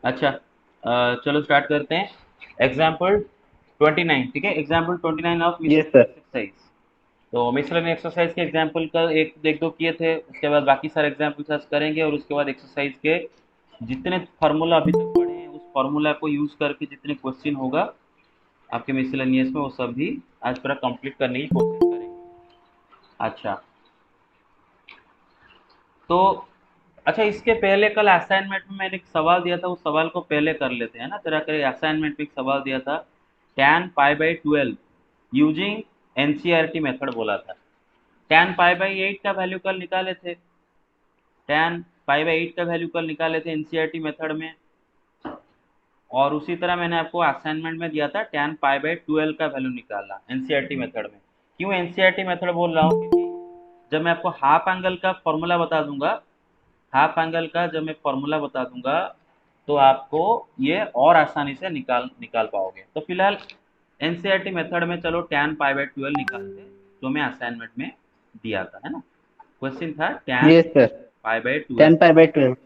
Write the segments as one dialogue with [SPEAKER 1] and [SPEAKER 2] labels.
[SPEAKER 1] अच्छा, चलो स्टार्ट करते हैं। एग्जाम्पल 29, ठीक है। Example 29 of
[SPEAKER 2] yes
[SPEAKER 1] miscellaneous
[SPEAKER 2] sir.
[SPEAKER 1] Exercise. तो मिसलेनियस एक्सरसाइज के एग्जाम्पल का एक दो किए थे, उसके बाद बाकी सारे एग्जाम्पल आज करेंगे, और उसके बाद एक्सरसाइज के जितने फार्मूला अभी तक पढ़े हैं उस फार्मूला को यूज करके जितने क्वेश्चन होगा आपके मिसलेनियस में वो सब भी आज पूरा कंप्लीट करने की कोशिश करेंगे। अच्छा, तो अच्छा, इसके पहले कल असाइनमेंट में मैंने एक सवाल दिया था, उस सवाल को पहले कर लेते हैं ना। तेरा करे असाइनमेंट में एक सवाल दिया था, tan π/12 यूजिंग एनसीईआरटी मेथड बोला था। tan π/8 का वैल्यू कल निकाले थे, tan π/8 का वैल्यू कल निकाले थे एनसीईआरटी मेथड में। और उसी तरह मैंने आपको असाइनमेंट में दिया था tan π/12 का वैल्यू निकालना एनसीईआरटी मेथड में। क्यों एनसीईआरटी मेथड बोल रहा हूँ, क्योंकि जब मैं आपको हाफ एंगल का फॉर्मूला बता दूंगा, हाफ एंगल का जब मैं फॉर्मूला बता दूंगा तो आपको ये और आसानी से निकाल निकाल पाओगे। तो फिलहाल एनसीईआरटी मेथड में चलो tan π/12 निकालते, जो मैं असाइनमेंट में दिया था, है ना। क्वेश्चन था tan
[SPEAKER 2] yes sir.
[SPEAKER 1] π/12
[SPEAKER 2] 10 pi by 12।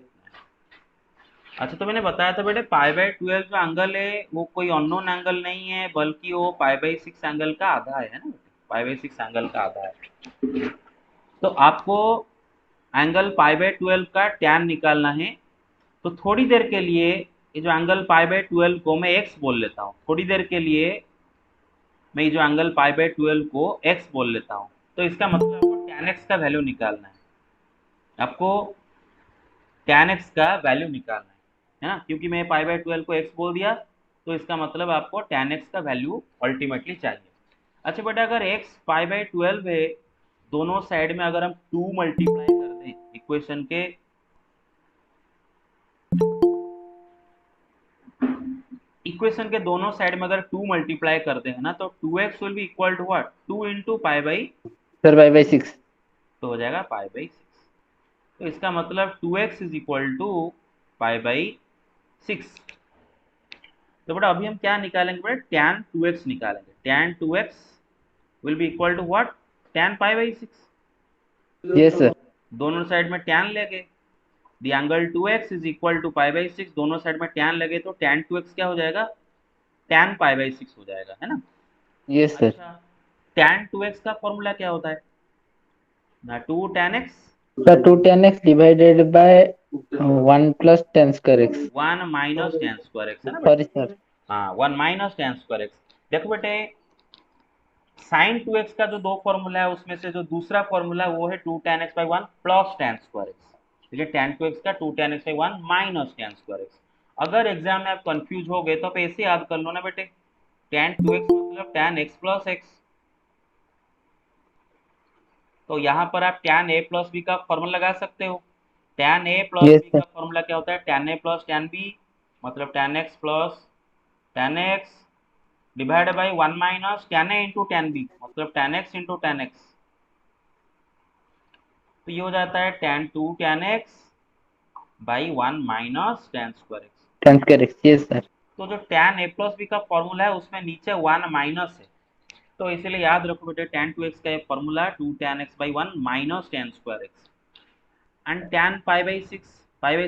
[SPEAKER 1] अच्छा, तो मैंने बताया था बेटे π/12 जो एंगल है वो कोई अननोन एंगल नहीं है, बल्कि वो π/6 एंगल का आधा है ना। π/6 एंगल का आधा है। तो आपको एंगल π/12 का tan निकालना है। तो थोड़ी देर के लिए ये जो एंगल π/12 को मैं x बोल लेता हूँ, थोड़ी देर के लिए मैं ये जो एंगल π/12 को x बोल लेता हूँ। तो इसका मतलब आपको tan x का वैल्यू निकालना है, आपको tan x का वैल्यू निकालना है ना। क्योंकि मैं π/12 को x बोल दिया, तो इसका मतलब आपको tan x का वैल्यू अल्टीमेटली चाहिए। अच्छा बेटा, अगर x π/12 है, दोनों साइड में अगर हम 2 मल्टीप्लाई कर दें इक्वेशन के, इक्वेशन के दोनों साइड में अगर 2 मल्टीप्लाई करते हैं ना, तो 2x will be equal to what, 2 into π/,
[SPEAKER 2] sir pi by 6।
[SPEAKER 1] तो हो जाएगा π/6। तो इसका मतलब 2x इज इक्वल टू π/6। तो बेटा अभी हम क्या निकालेंगे बेटा, tan 2x निकालेंगे। tan 2x will be equal to what, tan π/6।
[SPEAKER 2] Yes sir.
[SPEAKER 1] दोनों साइड में tan लेंगे, the angle 2x is equal to π/6, दोनों साइड में tan लगे तो tan 2x क्या हो जाएगा, tan π/6 हो जाएगा, है ना।
[SPEAKER 2] Yes sir.
[SPEAKER 1] अच्छा, tan 2x का फॉर्मूला क्या होता है ना, 2 tan x
[SPEAKER 2] sir 2 10 x divided by 1 plus 10 square x.
[SPEAKER 1] 1 minus tan square x, है ना
[SPEAKER 2] सॉरी
[SPEAKER 1] बेटा।
[SPEAKER 2] सर।
[SPEAKER 1] हाँ, 1 माइनस tan स्क्वायर एक्स। देखो बेटे, साइन 2x का जो दो फॉर्मूला है उसमें से जो दूसरा फॉर्मूला वो है 2 tan x by 1 plus tan square x, ठीक है। tan 2x का 2 tan x by 1 minus tan square x. अगर एग्जाम में आप कंफ्यूज हो गए तो आप ऐसे याद कर लो ना बेटे, tan 2x मतलब tan x प्लस x। तो यहाँ पर आप tan a प्लस b का फॉर्मूला लगा सकते हो। tan a plus
[SPEAKER 2] yes
[SPEAKER 1] b
[SPEAKER 2] sir.
[SPEAKER 1] का फॉर्मूला क्या होता है, tan a plus tan b, मतलब tan x plus tan x divide by 1 minus tan a into tan b, मतलब tan x into tan x। तो ये हो जाता है tan 2 tan x by 1 minus tan square x.
[SPEAKER 2] 10 square x. Yes sir.
[SPEAKER 1] तो जो tan a plus b का formula है उसमें नीचे 1 माइनस है, तो इसीलिए याद रखो बेटे tan 2x का formula 2 tan x by 1 minus tan square x. And tan pi by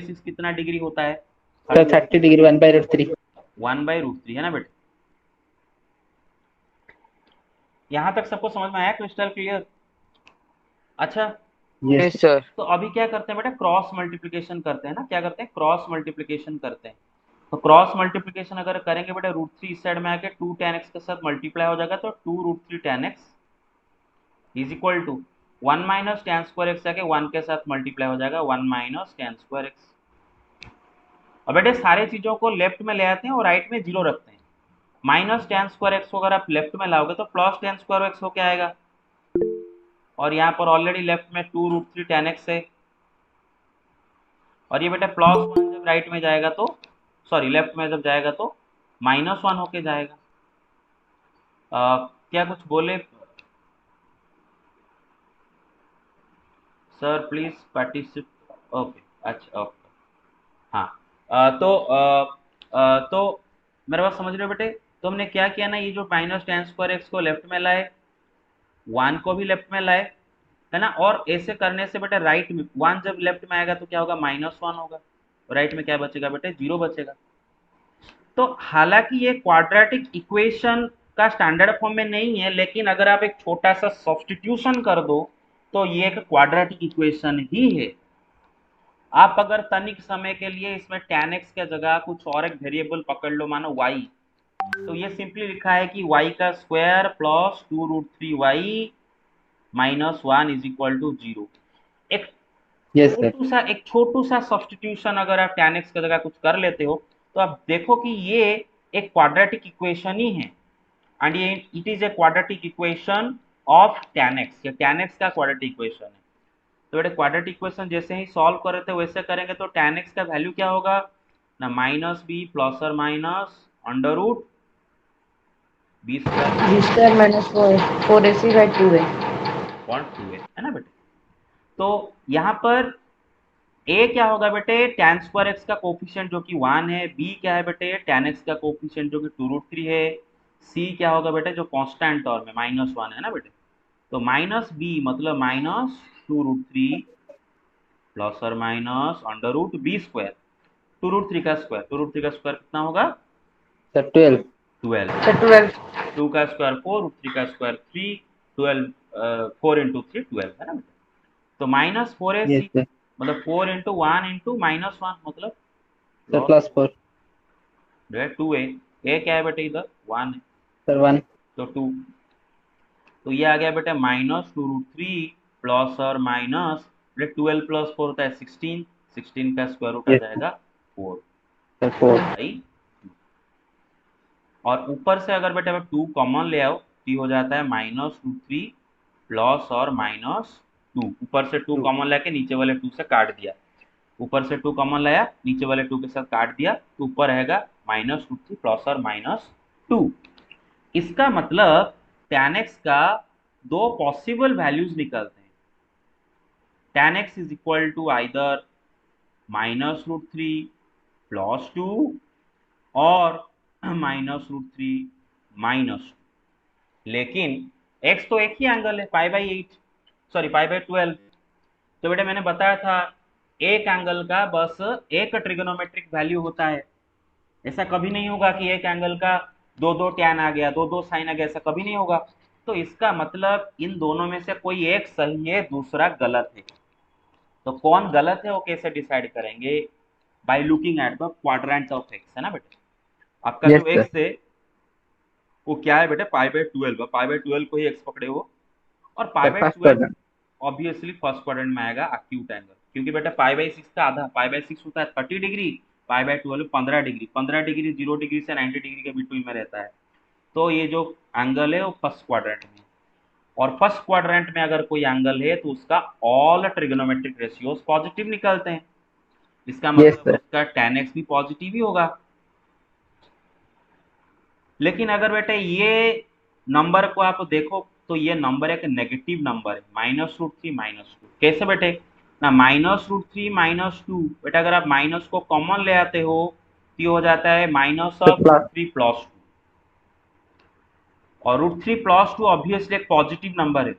[SPEAKER 1] six कितना डिग्री होता है,
[SPEAKER 2] सर
[SPEAKER 1] 30
[SPEAKER 2] 30
[SPEAKER 1] डिग्री,
[SPEAKER 2] डिग्री 1/√3।
[SPEAKER 1] 1/√3, है ना बेटे। यहाँ तक सबको समझ में आया, क्रिस्टल क्लियर। अच्छा,
[SPEAKER 2] यस
[SPEAKER 3] यस सर।
[SPEAKER 1] तो अभी क्या करते हैं बेटा, क्रॉस मल्टीप्लिकेशन करते हैं ना। क्या करते हैं, क्रॉस मल्टीप्लिकेशन करते हैं। तो क्रॉस मल्टीप्लिकेशन अगर करेंगे बेटा, √3 इस साइड में आके 2 tan x के साथ मल्टीप्लाई हो जाएगा, तो 2√3 tan x is equal to 1 minus tan square x आके 1 के साथ मल्टीप्लाई हो जाएगा, 1 माइनस tan स्क्वायर एक्स। अब बेटे सारे चीजों को लेफ्ट में ले आते हैं और राइट में जीरो रखते हैं। माइनस tan स्क्वायर एक्स को अगर आप लेफ्ट में लाओगे तो प्लस tan स्क्वायर एक्स हो क्या आएगा, और यहाँ पर ऑलरेडी लेफ्ट में 2√3 tan x है। और ये बेटा +1 जब राइट में जाएगा तो, सॉरी लेफ्ट में जब जाएगा तो -1 होके जाएगा। क्या कुछ बोले सर, प्लीज पार्टिसिपेट। ओके, अच्छा ओके। हाँ, तो मेरे बात समझ रहे हो बेटे। तो हमने क्या किया ना, ये जो माइनस tan स्क्वायर एक्स को लेफ्ट में लाए, 1 को भी लेफ्ट में लाए, है ना। और ऐसे करने से बेटा राइट में 1 जब लेफ्ट में आएगा तो क्या होगा, -1 होगा। राइट में क्या बचेगा बेटे, 0 बचेगा। तो हालांकि ये क्वाड्रेटिक इक्वेशन का स्टैंडर्ड फॉर्म में नहीं है, लेकिन अगर आप एक छोटा सा सब्स्टिट्यूशन कर दो तो ये एक क्वाड्रेटिक इक्वेशन ही है। आप अगर तनिक समय के लिए इसमें tan x के जगह कुछ और एक वेरिएबल पकड़ लो, मानो y, तो ये सिंपली लिखा है कि y का square plus 2√3y minus 1 is equal to 0। एक
[SPEAKER 2] यस सर।
[SPEAKER 1] एक छोटू सा सब्स्टिट्यूशन अगर आप tan x की जगह कुछ कर लेते हो तो आप देखो कि ये एक क्वाड्रेटिक इक्वेशन ही है, एंड ये it is a quadratic equation of tan x। ये tan x का क्वाड्रेटिक इक्वेशन है। तो बेटे क्वाड्रेटिक इक्वेशन जैसे ही सॉल्व कर रहे थे वैसे करेंगे तो tan x का वैल्यू क्या होगा ना, माइनस बी प्लस और minus under root B square
[SPEAKER 3] B square minus 4ac/2a
[SPEAKER 1] point 2 है ना बेटे। तो यहाँ पर ए क्या होगा बेटे, tan स्क्वायर एक्स का कोफिशिएंट जो कि 1 है, बी क्या है बेटे tan x का कोफिशिएंट जो कि 2√3 है, सी क्या होगा बेटे जो कांस्टेंट टर्म है -1 है ना बेटे। तो माइनस बी मतलब माइनस 2√3 प्लस और minus under root B square, 2√3 का स्क्वायर, 2√3 का स्क्वायर कितना होगा
[SPEAKER 2] सर 12।
[SPEAKER 1] 12,
[SPEAKER 3] तो 12
[SPEAKER 1] 2 का स्क्वायर 4, √3 का स्क्वायर 3, 12 4 इंटू 3 12 है ना बेटा। तो माइनस 4ac
[SPEAKER 2] यस सर।
[SPEAKER 1] मतलब 4 इंटू 1 इंटू -1 मतलब
[SPEAKER 2] सर प्लस 4।
[SPEAKER 1] 2a, ए क्या है बेटे इधर 1 है
[SPEAKER 2] सर 1।
[SPEAKER 1] तो 2, तो ये आ गया बेटे -2√3 प्लस और माइनस 12 प्लस 4 होता है 16, 16 का स्क्वायर रूट आ
[SPEAKER 2] यस
[SPEAKER 1] जाएगा 4
[SPEAKER 2] सर 4।
[SPEAKER 1] भाई। और ऊपर से अगर बेटे 2 कॉमन ले आओ तो ये हो जाता है -√3 प्लस और -2, ऊपर से 2
[SPEAKER 2] 2।
[SPEAKER 1] कॉमन लेके नीचे वाले 2 से काट दिया, ऊपर से 2 कॉमन लाया नीचे वाले 2 के साथ काट दिया, तो ऊपर रहेगा -√3 प्लस और -2। इसका मतलब tan x का दो पॉसिबल वैल्यूज निकलते हैं, tan x is equal to either -√3 plus 2 और -√3 -2। लेकिन x तो एक ही एंगल है π/8, सॉरी π/12। तो बेटा मैंने बताया था एक एंगल का बस एक ट्रिगोनोमेट्रिक वैल्यू होता है, ऐसा कभी नहीं होगा कि एक एंगल का दो दो टैन आ गया, दो दो साइन आ गया, ऐसा कभी नहीं होगा। तो इसका मतलब इन दोनों में से कोई एक सही है दूसरा गलत है। तो कौन गलत है वो कैसे डिसाइड करेंगे, by looking at the quadrant of x, है ना बेटे। आपका
[SPEAKER 2] यस
[SPEAKER 1] जो
[SPEAKER 2] सर।
[SPEAKER 1] एक्स है वो क्या है बेटे π/12, π/12 को ही एक्स पकड़े हो, और
[SPEAKER 2] sir first
[SPEAKER 1] π/12
[SPEAKER 2] quadrant.
[SPEAKER 1] Obviously first quadrant में आएगा एक्यूट एंगल, क्योंकि बेटा π/6 का आधा, π/6 होता है 30 डिग्री, π/12 15 डिग्री, 15 डिग्री 0 डिग्री से 90 डिग्री के बिटवीन में रहता है। तो ये जो एंगल है वो फर्स्ट क्वाड्रेंट में, और फर्स्ट क्वाड्रेंट में अगर कोई एंगल है तो उसका ऑल ट्रिग्नोमेट्रिक रेशियोज पॉजिटिव निकलते हैं, इसका
[SPEAKER 2] यस
[SPEAKER 1] मतलब
[SPEAKER 2] सर।
[SPEAKER 1] उसका tan x भी पॉजिटिव ही होगा। लेकिन अगर बेटे ये नंबर को आप देखो तो ये नंबर एक नेगेटिव नंबर है, -√3 -2 कैसे बेटे ना, -√3 -2 बेटा अगर आप माइनस को कॉमन ले आते हो तो ये हो जाता है minus
[SPEAKER 2] sir
[SPEAKER 1] of
[SPEAKER 2] plus.
[SPEAKER 1] √3 plus 2, और √3 प्लस 2 ऑब्वियसली एक पॉजिटिव नंबर है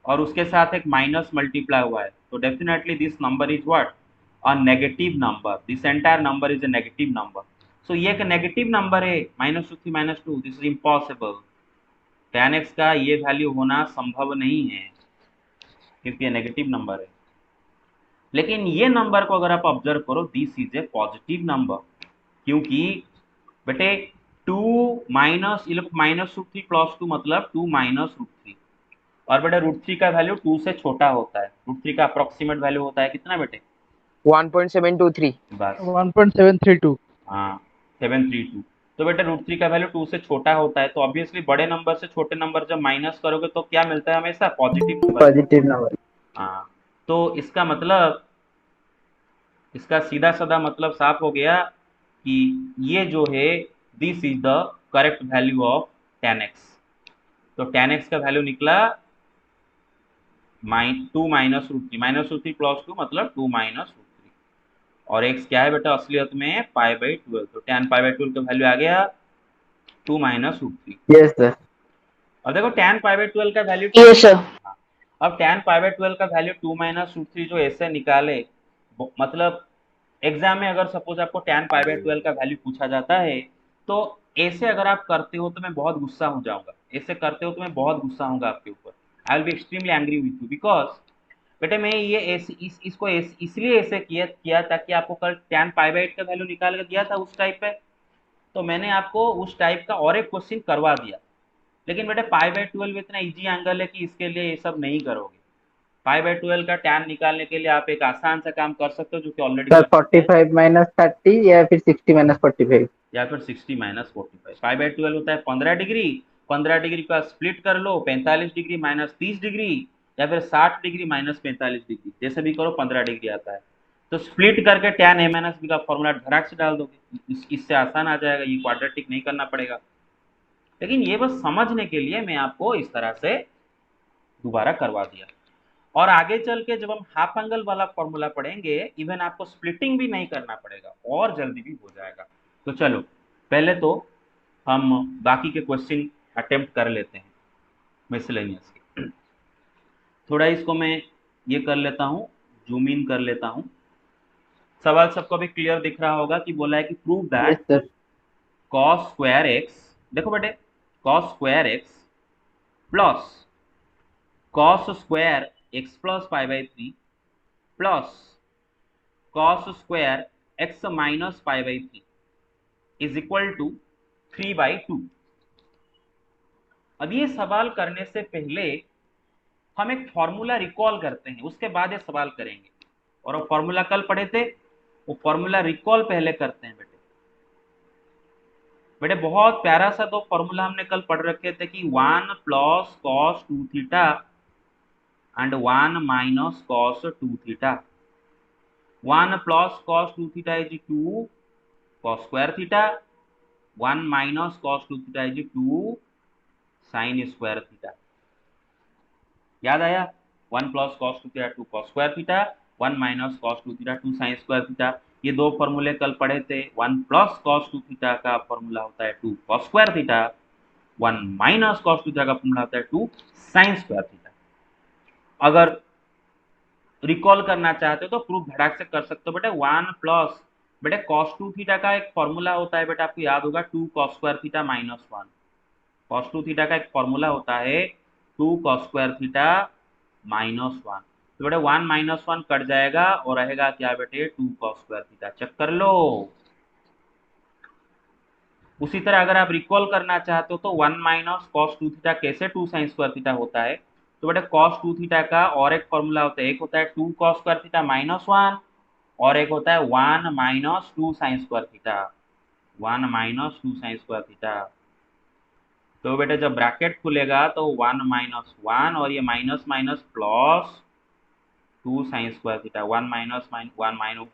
[SPEAKER 1] और उसके साथ एक माइनस मल्टीप्लाई हुआ है, तो definitely this number is what, a negative number, this entire number is a negative number. So ये एक नेगेटिव नंबर है -√3 -2, this is impossible, tan x का ये वैल्यू होना संभव नहीं है क्योंकि ये नेगेटिव नंबर है। लेकिन ये नंबर को अगर आप ऑब्जर्व करो this is a positive number, क्योंकि बेटे 2 माइनस ये लोग -√3 प्लस 2 मतलब 2 -√3, और बेटा √3 का वैल्यू 2 से छोटा होता है, √3 का अप्रोक्सीमेट वैल्यू होता है कितना बेटे,
[SPEAKER 3] 1.723
[SPEAKER 1] बस
[SPEAKER 4] 1.732।
[SPEAKER 1] हाँ 732। तो बेटा √3 का वैल्यू 2 से छोटा होता है, तो ऑब्वियसली बड़े नंबर से छोटे नंबर जब माइनस करोगे तो क्या मिलता है हमेशा, पॉजिटिव नंबर।
[SPEAKER 2] Positive number.
[SPEAKER 1] हाँ, तो इसका मतलब, इसका सीधा साधा मतलब साफ हो गया कि ये जो है this is the correct value of tan x। तो tan x का वैल्यू निकला 2 -√3 प्लस 2 मतलब 2 -√3, और x क्या है बेटा असलियत में π/12, तो tan π/12 का वैल्यू आ गया 2 -√3।
[SPEAKER 2] Yes sir.
[SPEAKER 1] और देखो tan π/12 का वैल्यू,
[SPEAKER 3] यस सर।
[SPEAKER 1] हाँ, अब tan π/12 का वैल्यू 2 -√3 जो ऐसे निकाले मतलब एग्जाम में अगर सपोज आपको tan पाई बाय 12 का वैल्यू पूछा जाता है तो ऐसे अगर आप करते हो तो मैं बहुत गुस्सा हो जाऊंगा, ऐसे करते हो तो मैं बहुत गुस्सा होऊंगा आपके ऊपर। I will be extremely angry with you because बेटे मैं ये इसको इसलिए ऐसे किया ताकि आपको कल tan पाई बाय 8 का वैल्यू निकाल कर दिया था उस टाइप पे, तो मैंने आपको उस टाइप का और एक क्वेश्चन करवा दिया। लेकिन बेटे पाई बाय 12 इतना इजी एंगल है कि इसके लिए ये सब नहीं करोगे। पाई बाय 12 का tan निकालने के लिए आप एक आसान सा काम कर सकते हो जो कि ऑलरेडी
[SPEAKER 2] सर
[SPEAKER 1] कर चुके हैं,
[SPEAKER 2] 45 माइनस 30 या फिर 60 माइनस 45।
[SPEAKER 1] या फिर 60 माइनस 45। पाई बाय 12 होता है 15 डिग्री, 15 डिग्री का स्प्लिट कर लो, 45 डिग्री माइनस 30 डिग्री, या फिर 60 डिग्री माइनस 45 डिग्री, जैसे भी करो 15 डिग्री आता है। तो स्प्लिट करके tan a माइनस बी का फॉर्मूला धड़ाक से डाल दोगे, इससे आसान आ जाएगा, ये क्वाड्रेटिक नहीं करना पड़ेगा। लेकिन ये बस समझने के लिए मैं आपको इस तरह से दोबारा करवा दिया। और आगे चल के जब हम हाफ एंगल वाला फॉर्मूला पढ़ेंगे इवन आपको स्प्लिटिंग भी नहीं करना पड़ेगा और जल्दी भी हो जाएगा। तो चलो पहले तो हम बाकी के क्वेश्चन अटेम्प्ट कर लेते हैं मिसलेनियस के। थोड़ा इसको मैं ये कर लेता हूँ, जूम इन कर लेता हूँ। सवाल सबको भी क्लियर दिख रहा होगा कि बोला है कि prove
[SPEAKER 2] yes
[SPEAKER 1] that
[SPEAKER 2] sir.
[SPEAKER 1] cos square x, देखो बेटे cos square x plus cos square x plus pi by 3 plus cos square x minus pi by 3 is equal to 3/2। अब ये सवाल करने से पहले हम एक फॉर्मूला रिकॉल करते हैं, उसके बाद ये सवाल करेंगे। और वो फॉर्मूला कल पढ़े थे, वो फॉर्मूला रिकॉल पहले करते हैं बेटे। बेटे बहुत प्यारा सा दो फॉर्मूला हमने कल पढ़ रखे थे कि 1 plus cos 2 theta and 1 minus cos 2 theta. 1 plus cos 2 theta is 2 cos square theta, 1 minus cos 2 theta is 2 sign square theta. याद आया? 1 plus cos 2 theta 2 cos square theta, 1 minus cos 2 theta 2 sign square theta. ये दो फॉर्मूले कल पढ़े थे। 1 plus cos 2 theta का formula होता है 2 cos square theta, 1 minus cos 2 theta का फॉर्मूला होता है 2 साइन स्क्वायर थीटा। अगर रिकॉल करना चाहते हो तो प्रूफ धड़ाक से कर सकते हो बेटे। 1 प्लस बेटे कॉस 2 थीटा का एक फॉर्मूला होता है बेटा, आपको याद होगा 2 cos square theta minus 1। Cos 2 theta का एक फॉर्मूला होता है 2 कॉस स्क्वायर थीटा माइनस 1। तो बेटे 1 माइनस 1 कट जाएगा और रहेगा क्या बेटे 2 कॉस स्क्वायर थीटा। चेक कर लो। उसी तरह अगर आप रिकॉल करना चाहते हो तो 1 माइनस कॉस 2 थीटा कैसे 2 साइन स्क्वायर थीटा होता है, तो बेटे कॉस 2 थीटा का और एक फॉर्मूला होता है, एक होता है 2 कॉस स्क्वायर थीटा माइनस 1 और एक होता है 1 minus 2 sign square theta, 1 minus 2 sign square theta. तो बेटे जब ब्रैकेट खुलेगा तो 1 माइनस 1 और ये minus minus plus 2 sign square theta, 1 minus 1 minus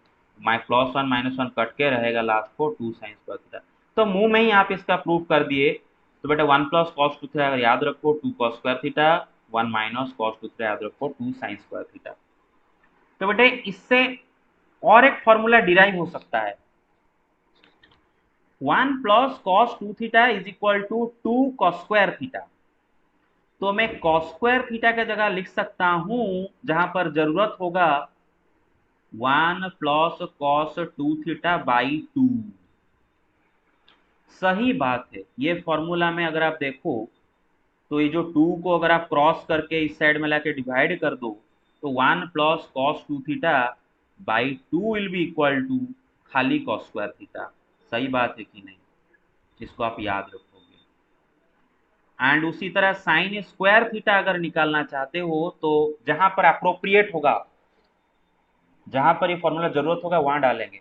[SPEAKER 1] plus 1 minus 1 cut के रहेगा लास्ट को 2 साइन स्क्वायर थीटा। तो मुंह में ही आप इसका प्रूफ कर दिए। तो बेटा 1 प्लस कॉस 2 थीटा अगर याद रखो 2 cos square theta, 1 minus cos 2 theta याद रखो 2 साइन स्क्वायर थीटा। तो बेटे इससे और एक फॉर्मूला डिराइव हो सकता है, 1 plus cos 2 theta is equal to 2 cos square theta. तो मैं कॉस स्क्वायर थीटा की जगह लिख सकता हूं जहां पर जरूरत होगा 1 प्लस कॉस 2 थीटा बाई 2। सही बात है, ये फॉर्मूला में अगर आप देखो तो ये जो 2 को अगर आप क्रॉस करके इस साइड में लाके डिवाइड कर दो तो 1 plus cos 2 theta by 2 will be equal to खाली कॉस स्क्वायर थीटा। सही बात है कि नहीं? इसको आप याद रखोगे। एंड उसी तरह साइन स्क्वायर थीटा अगर निकालना चाहते हो तो जहां पर अप्रोप्रिएट होगा, जहां पर ये फॉर्मूला जरूरत होगा वहां डालेंगे।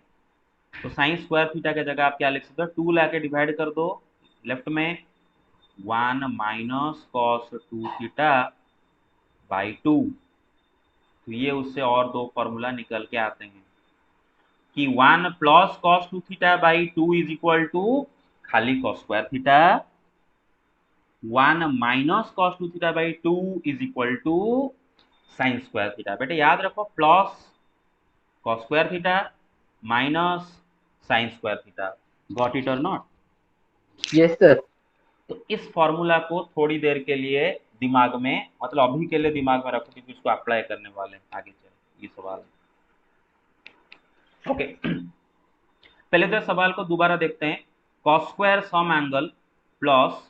[SPEAKER 1] तो साइन स्क्वायर थीटा की जगह आप क्या लिख सकते हो, 2 लाके डिवाइड कर दो लेफ्ट में 1 माइनस कॉस 2 थीटा बाई 2। तो ये उससे और दो फॉर्मूला निकल के आते हैं कि 1 plus cos 2 theta by 2 is equal to खाली cos square theta, 1 minus cos 2 theta by 2 is equal to sine square theta. बेटे याद रखो plus cos square theta minus sine square theta. Got it और नॉट?
[SPEAKER 2] Yes sir.
[SPEAKER 1] तो इस formula को थोड़ी देर के लिए दिमाग में, मतलब अभी के लिए दिमाग में रखो क्योंकि उसको अप्लाई करने वाले हैं आगे चल ये सवाल। ओके पहले तो सवाल को दोबारा देखते हैं। cos square some angle plus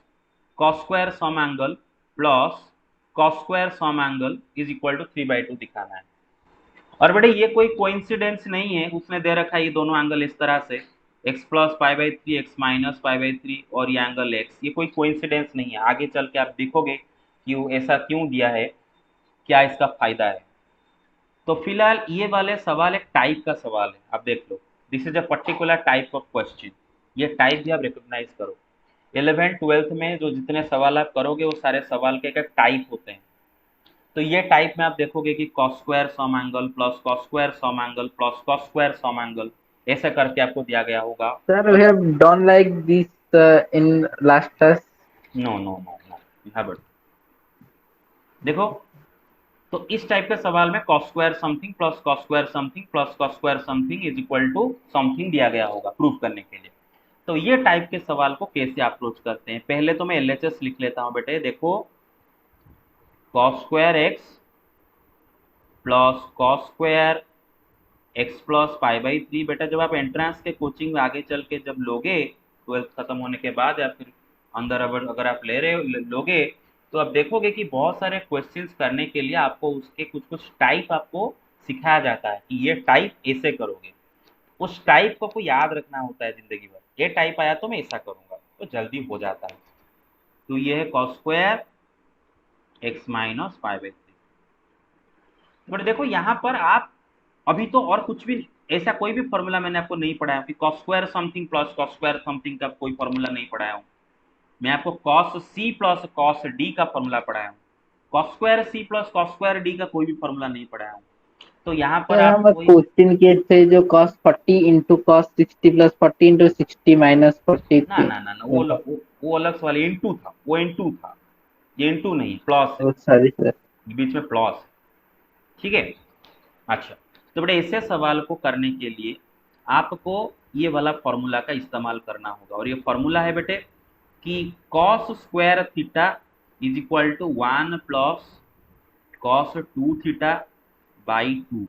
[SPEAKER 1] cos square some angle plus cos square some angle is equal to 3/2 दिखाना है। और बेटे ये कोई कोइंसिडेंस नहीं है, उसने दे रखा है ये दोनों एंगल इस तरह से x plus pi by three x minus pi by three और ये एंगल x, ये कोई कोइंसिडेंस नहीं है। आगे चल के आप देखोगे कि वो ऐसा क्यों दिया है, क्या इसका फायदा है। तो फिलहाल ये वाले सवाल एक टाइप का सवाल है, आप देख लो, this is a particular type of question. ये टाइप भी आप रिकॉग्नाइज करो। 11th-12th में जो जितने सवाल आप करोगे वो सारे सवाल के एक टाइप होते हैं। तो ये टाइप में आप देखोगे कि cos square some angle plus cos square some angle plus cos square some angle ऐसा करके आपको दिया गया होगा।
[SPEAKER 2] Sir, we have done like this in last class.
[SPEAKER 1] No no no no, you haven't. देखो तो इस टाइप के सवाल में cos square something plus cos square something plus cos square something is equal to something दिया गया होगा proof करने के लिए। तो ये टाइप के सवाल को कैसे अप्रोच करते हैं, पहले तो मैं LHS लिख लेता हूं बेटे। देखो cos square x plus cos square x plus pi by three. बेटा जब आप एंट्रेंस के कोचिंग में आगे चल के जब लोगे 12th खत्म होने के बाद या फिर अंदर अगर आप ले रहे लोगे तो आप देखोगे कि बहुत सारे क्वेश्चंस करने के लिए आपको उसके कुछ कुछ टाइप आपको सिखाया जाता है कि ये टाइप ऐसे करोगे। उस टाइप को याद रखना होता है जिंदगी भर, ये टाइप आया तो मैं ऐसा करूंगा, तो जल्दी हो जाता है। तो ये है cos square x minus pi by three. But देखो यहाँ पर आप अभी तो और कुछ भी ऐसा कोई भी फॉर्मूला मैंने आपको नहीं पढ़ाया कि cos square something plus cos square something का कोई फॉर्मूला नहीं पढ़ाया हूँ। मैं आपको cos c plus cos d का फॉर्मूला पढ़ाया हूँ। cos square c plus cos square d का कोई भी फॉर्मूला नहीं पढ़ाया हूँ। तो यहाँ पर
[SPEAKER 2] सर
[SPEAKER 1] आप
[SPEAKER 2] हम
[SPEAKER 1] कोई
[SPEAKER 2] क्वेश्चन किए थे जो cos 40 into cos 60 plus 40 into 60 minus
[SPEAKER 1] ना
[SPEAKER 2] 43।
[SPEAKER 1] ना ना ना वो अलग वाले इंटू था, वो इंटू था, ये इंटू नहीं प्लस है,
[SPEAKER 2] सॉरी सर।
[SPEAKER 1] बीच में प्लस है, ठीक है। अच्छा तो बेटे ऐसे सवाल को करने के लिए आपको ये वाला फॉर्मूला का इस्तेमाल करना होगा। और ये फॉर्मूला है बेटे कि cos square theta is equal to 1 plus cos 2 theta by 2।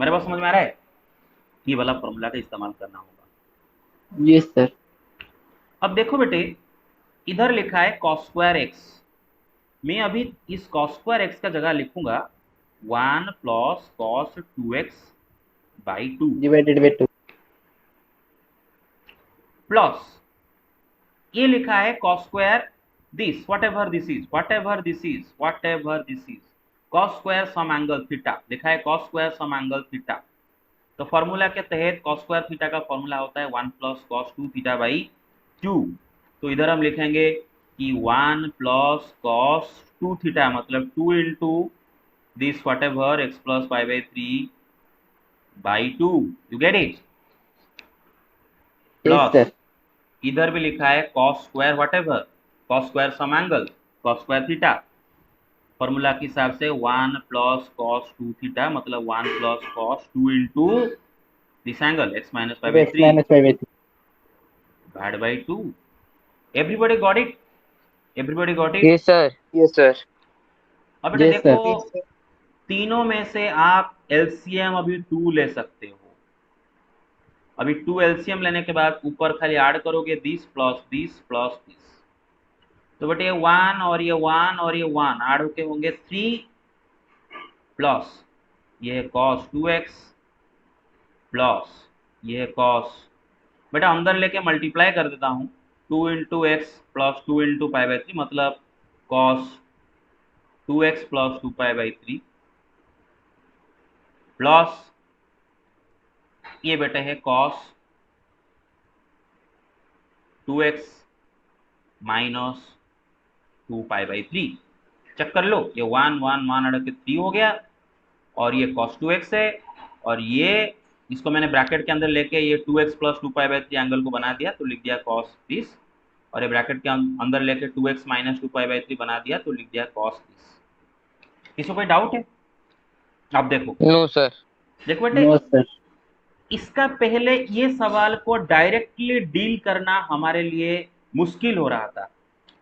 [SPEAKER 1] मेरे पास समझ में आ रहा है, ये वाला फॉर्मूला का इस्तेमाल करना होगा।
[SPEAKER 2] जी सर।
[SPEAKER 1] अब देखो बेटे इधर लिखा है cos स्क्वायर एक्स, मैं अभी इस cos स्क्वायर एक्स का जगह लिखूंगा 1 plus cos 2x by 2
[SPEAKER 2] divided by 2
[SPEAKER 1] plus ये लिखा है cos square this whatever this is whatever this is whatever this is cos square some angle theta, लिखा है cos square some angle theta. तो formula के तहत cos स्क्वायर थीटा का formula होता है 1 प्लस cos 2 थीटा बाई 2। तो इधर हम लिखेंगे कि 1 प्लस cos 2 थीटा मतलब 2 into this whatever x plus pi by 3 by 2, you get it.
[SPEAKER 2] Yes
[SPEAKER 1] plus
[SPEAKER 2] sir.
[SPEAKER 1] इधर भी लिखा है cos square whatever cos square some angle cos square theta, formula के हिसाब से 1 प्लस cos 2 थीटा मतलब 1 plus cos 2 into this angle x minus pi by
[SPEAKER 2] x
[SPEAKER 1] 3
[SPEAKER 2] minus 5/3।
[SPEAKER 1] divided by 2। everybody got it, everybody got it।
[SPEAKER 3] Yes, sir. Yes, sir.
[SPEAKER 1] अब बेटे
[SPEAKER 2] yes
[SPEAKER 1] देखो
[SPEAKER 2] sir.
[SPEAKER 1] तीनों में से आप एलसीएम अभी 2 ले सकते हो। अभी 2 एलसीएम लेने के बाद ऊपर खाली ऐड करोगे 20 प्लस 20 प्लस 20। तो बेटे ये 1 और ये 1 और ये 1 ऐड होके होंगे 3 प्लस ये cos 2x प्लस ये cos, बेटा अंदर लेके मल्टीप्लाई कर देता हूँ 2 into x plus 2 into pi by 3 मतलब cos 2x plus 2 pi by 3 plus ये बेटे है cos 2x minus 2 pi by 3। Check कर लो ये 1 1 1 अड़ के 3 हो गया और ये cos 2x है और ये इसको मैंने ब्रैकेट के अंदर लेके ये 2x plus 2 pi by 3 angle को बना दिया तो लिख दिया cos 30 और ये ब्रैकेट के अंदर लेके 2x माइनस 2 पाई बाई 3 बना दिया तो लिख दिया cos 30। इसमें कोई डाउट है? आप देखो
[SPEAKER 3] No, sir.
[SPEAKER 1] देखो बेटे
[SPEAKER 2] नो सर।
[SPEAKER 1] इसका पहले ये सवाल को डायरेक्टली डील करना हमारे लिए मुश्किल हो रहा था,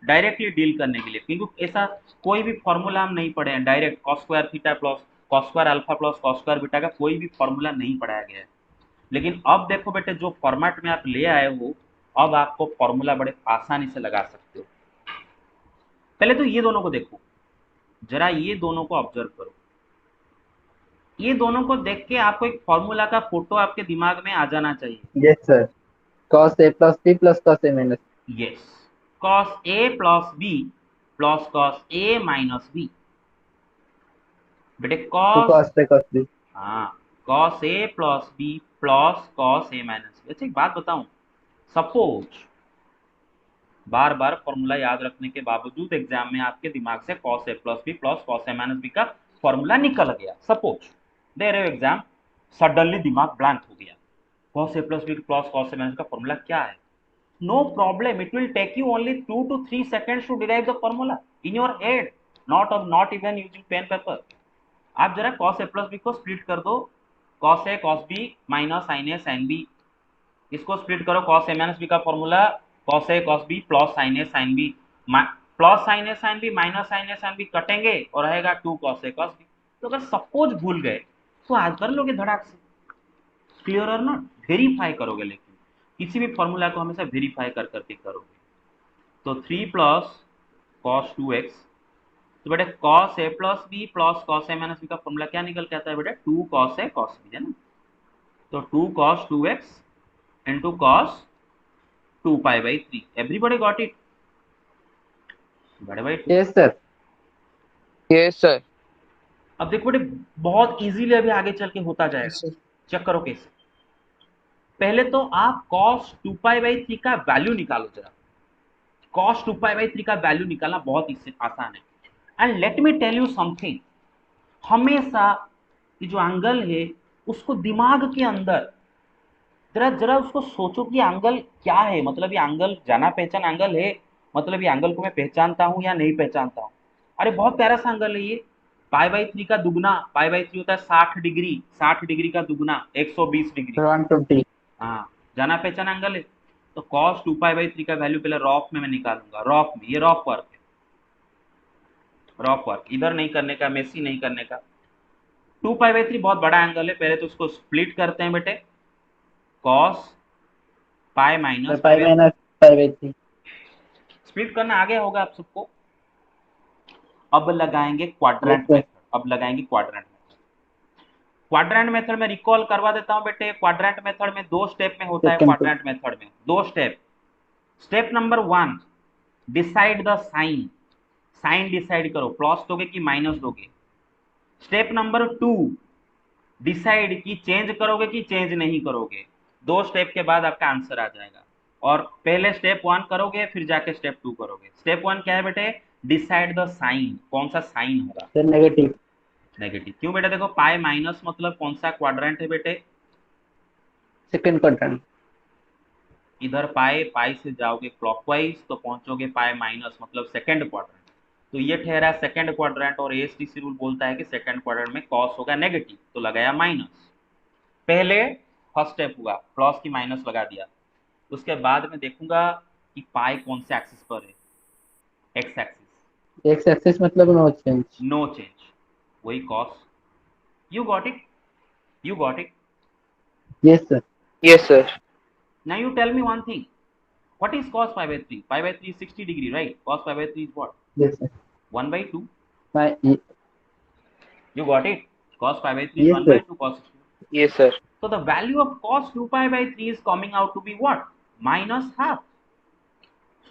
[SPEAKER 1] डायरेक्टली डील करने के लिए, क्योंकि ऐसा कोई भी फॉर्मूला हम नहीं पढ़े हैं direct cos square theta plus cos square alpha plus cos square beta का कोई भी फॉर्मूला नहीं पढ़ाया गया है। लेकिन अब देखो बेटे, जो फॉर्मेट में आप ले आए हो, अब आपको फॉर्मूला बड़े आसानी से लगा सकते हो। पहले तो ये दोनों को देखो, जरा ये दोनों को ऑब्जर्व करो। ये दोनों को देख के आपको एक फॉर्मूला का फोटो आपके दिमाग में आ जाना चाहिए।
[SPEAKER 2] Yes, sir. Cos A plus B plus cos A minus.
[SPEAKER 1] Yes, cos a plus b plus cos a minus b। बेटे
[SPEAKER 2] Two
[SPEAKER 1] cos,
[SPEAKER 2] cos A cos B.
[SPEAKER 1] हाँ, cos a plus b plus cos a minus b। अच्छा एक बात बताऊं, suppose बार बार formula याद रखने के बावजूद एग्जाम में आपके दिमाग से cos a plus B plus cos a minus B का फॉर्मूला निकल गया, सपोज दे रहे हो एग्जाम, सडनली दिमाग ब्लैंक हो गया, cos a plus B plus cos a minus का फॉर्मूला क्या है? No problem. It will take you only 2 to 3 seconds to derive the formula in your head. Not even using pen paper. आप जरा cos a plus b को split कर दो, cos a cos b minus sin a sin b। इसको split करो, cos a minus b का formula cos a cos b plus sin a sin b, plus sin a sin b minus sin a sin b कटेंगे और रहेगा 2 cos a cos b। तो अगर suppose भूल गए तो आज कर लोगे धड़ाक से। क्लियर और नॉट? वेरीफाई करोगे, लेकिन किसी भी फॉर्मूला को हमेशा वेरीफाई कर करके करोगे। तो 3 प्लस कॉस 2x, तो बेटे cos a plus B plus cos a minus B का फॉर्मूला क्या निकल के आता है बेटे? 2 cos a cos b, है ना? तो 2 cos 2x into cos 2 pi by 3। Everybody got it? बड़े भाई
[SPEAKER 2] Yes, sir.
[SPEAKER 3] Yes, sir.
[SPEAKER 1] अब देखो बेटे, बहुत इजीली अभी आगे चल के होता जाएगा।
[SPEAKER 3] Yes, sir.
[SPEAKER 1] चेक करो कैसे। पहले तो आप cos 2 पाई बाई 3 का वैल्यू निकालो जरा। cos 2 पाई बाई 3 का वैल्यू निकालना बहुत ही आसान है। And let me tell you something, हमेशा ये जो एंगल है उसको दिमाग के अंदर जरा जरा उसको सोचो कि एंगल क्या है, मतलब ये एंगल जाना पहचान एंगल है, मतलब ये एंगल को मैं पहचानता हूं या नहीं पहचानता हूं। अरे बहुत प्यारा सा एंगल है ये, पाई बाई 3 का दुगना, पाई बाई 3 होता है 60 डिग्री, 60 डिग्री का दुगना 120 डिग्री।
[SPEAKER 2] 120.
[SPEAKER 1] हाँ, जाना पहचान एंगल है। तो cos 2 पाई बाई 3 का वैल्यू पहले रॉफ में मैं निकालूंगा, रॉफ में, ये रॉफ वर्क है, रॉफ वर्क इधर नहीं करने का, मेसी नहीं करने का। 2 पाई बाई 3 बहुत बड़ा एंगल है, पहले तो उसको स्प्लिट करते हैं बेटे, cos pi minus
[SPEAKER 2] Pi
[SPEAKER 1] pi by,
[SPEAKER 2] minus pi by 3.
[SPEAKER 1] Split करना आगे होगा आप सबको। अब लगाएंगे
[SPEAKER 2] Yes,
[SPEAKER 1] क्वाड्रेंट
[SPEAKER 2] sir.
[SPEAKER 1] मेथड, अब लगाएंगे क्वाड्रेंट मेथड। क्वाड्रेंट मेथड में रिकॉल करवा देता हूं बेटे, क्वाड्रेंट मेथड में 2 स्टेप में होता है।
[SPEAKER 2] Second step.
[SPEAKER 1] क्वाड्रेंट मेथड में 2 step. Step number 1, decide the sign, sign डिसाइड करो, प्लस दोगे कि माइनस दोगे। स्टेप नंबर 2, डिसाइड कि चेंज करोगे कि चेंज नहीं करोगे। 2 स्टेप के बाद आपका आंसर आ जाएगा। और पहले स्टेप 1 करोगे फिर जाके स्टेप 2 करोगे। स्टेप 1 क्या है बेटे? डिसाइड द साइन, कौन सा साइन होगा?
[SPEAKER 2] Then negative.
[SPEAKER 1] नेगेटिव। क्यों बेटे? देखो पाई माइनस मतलब कौन सा क्वाड्रेंट है बेटे?
[SPEAKER 2] Second quadrant.
[SPEAKER 1] इधर पाई, पाई से जाओगे क्लॉकवाइज तो पहुंचोगे पाई माइनस मतलब सेकंड क्वाड्रेंट। तो ये ठहरा सेकंड क्वाड्रेंट, और एएसटीसी रूल बोलता है कि सेकंड क्वाड्रेंट में कॉस होगा नेगेटिव, तो लगाया माइनस। पहले फर्स्ट स्टेप हुआ, प्लस की माइनस लगा दिया। उसके बाद में देखूंगा कि पाई कौन से एक्सिस पर है, एक्स एक्सिस,
[SPEAKER 2] X axis मतलब no change.
[SPEAKER 1] नो चेंज, वही cos. You got it? You got it?
[SPEAKER 2] Yes, sir.
[SPEAKER 3] Yes, sir.
[SPEAKER 1] Now you tell me one thing, what is cos पाई बाई 3? पाई by 3 is 60 degree, right? cos पाई by 3 is what?
[SPEAKER 2] Yes, sir.
[SPEAKER 1] 1 by 2।
[SPEAKER 2] My
[SPEAKER 1] You got it? Cos pi by 3 is
[SPEAKER 2] yes,
[SPEAKER 1] 1 by
[SPEAKER 2] sir.
[SPEAKER 1] 2 cos 60.
[SPEAKER 3] Yes, sir.
[SPEAKER 1] So the value of cos 2 pi by 3 is coming out to be what? Minus half.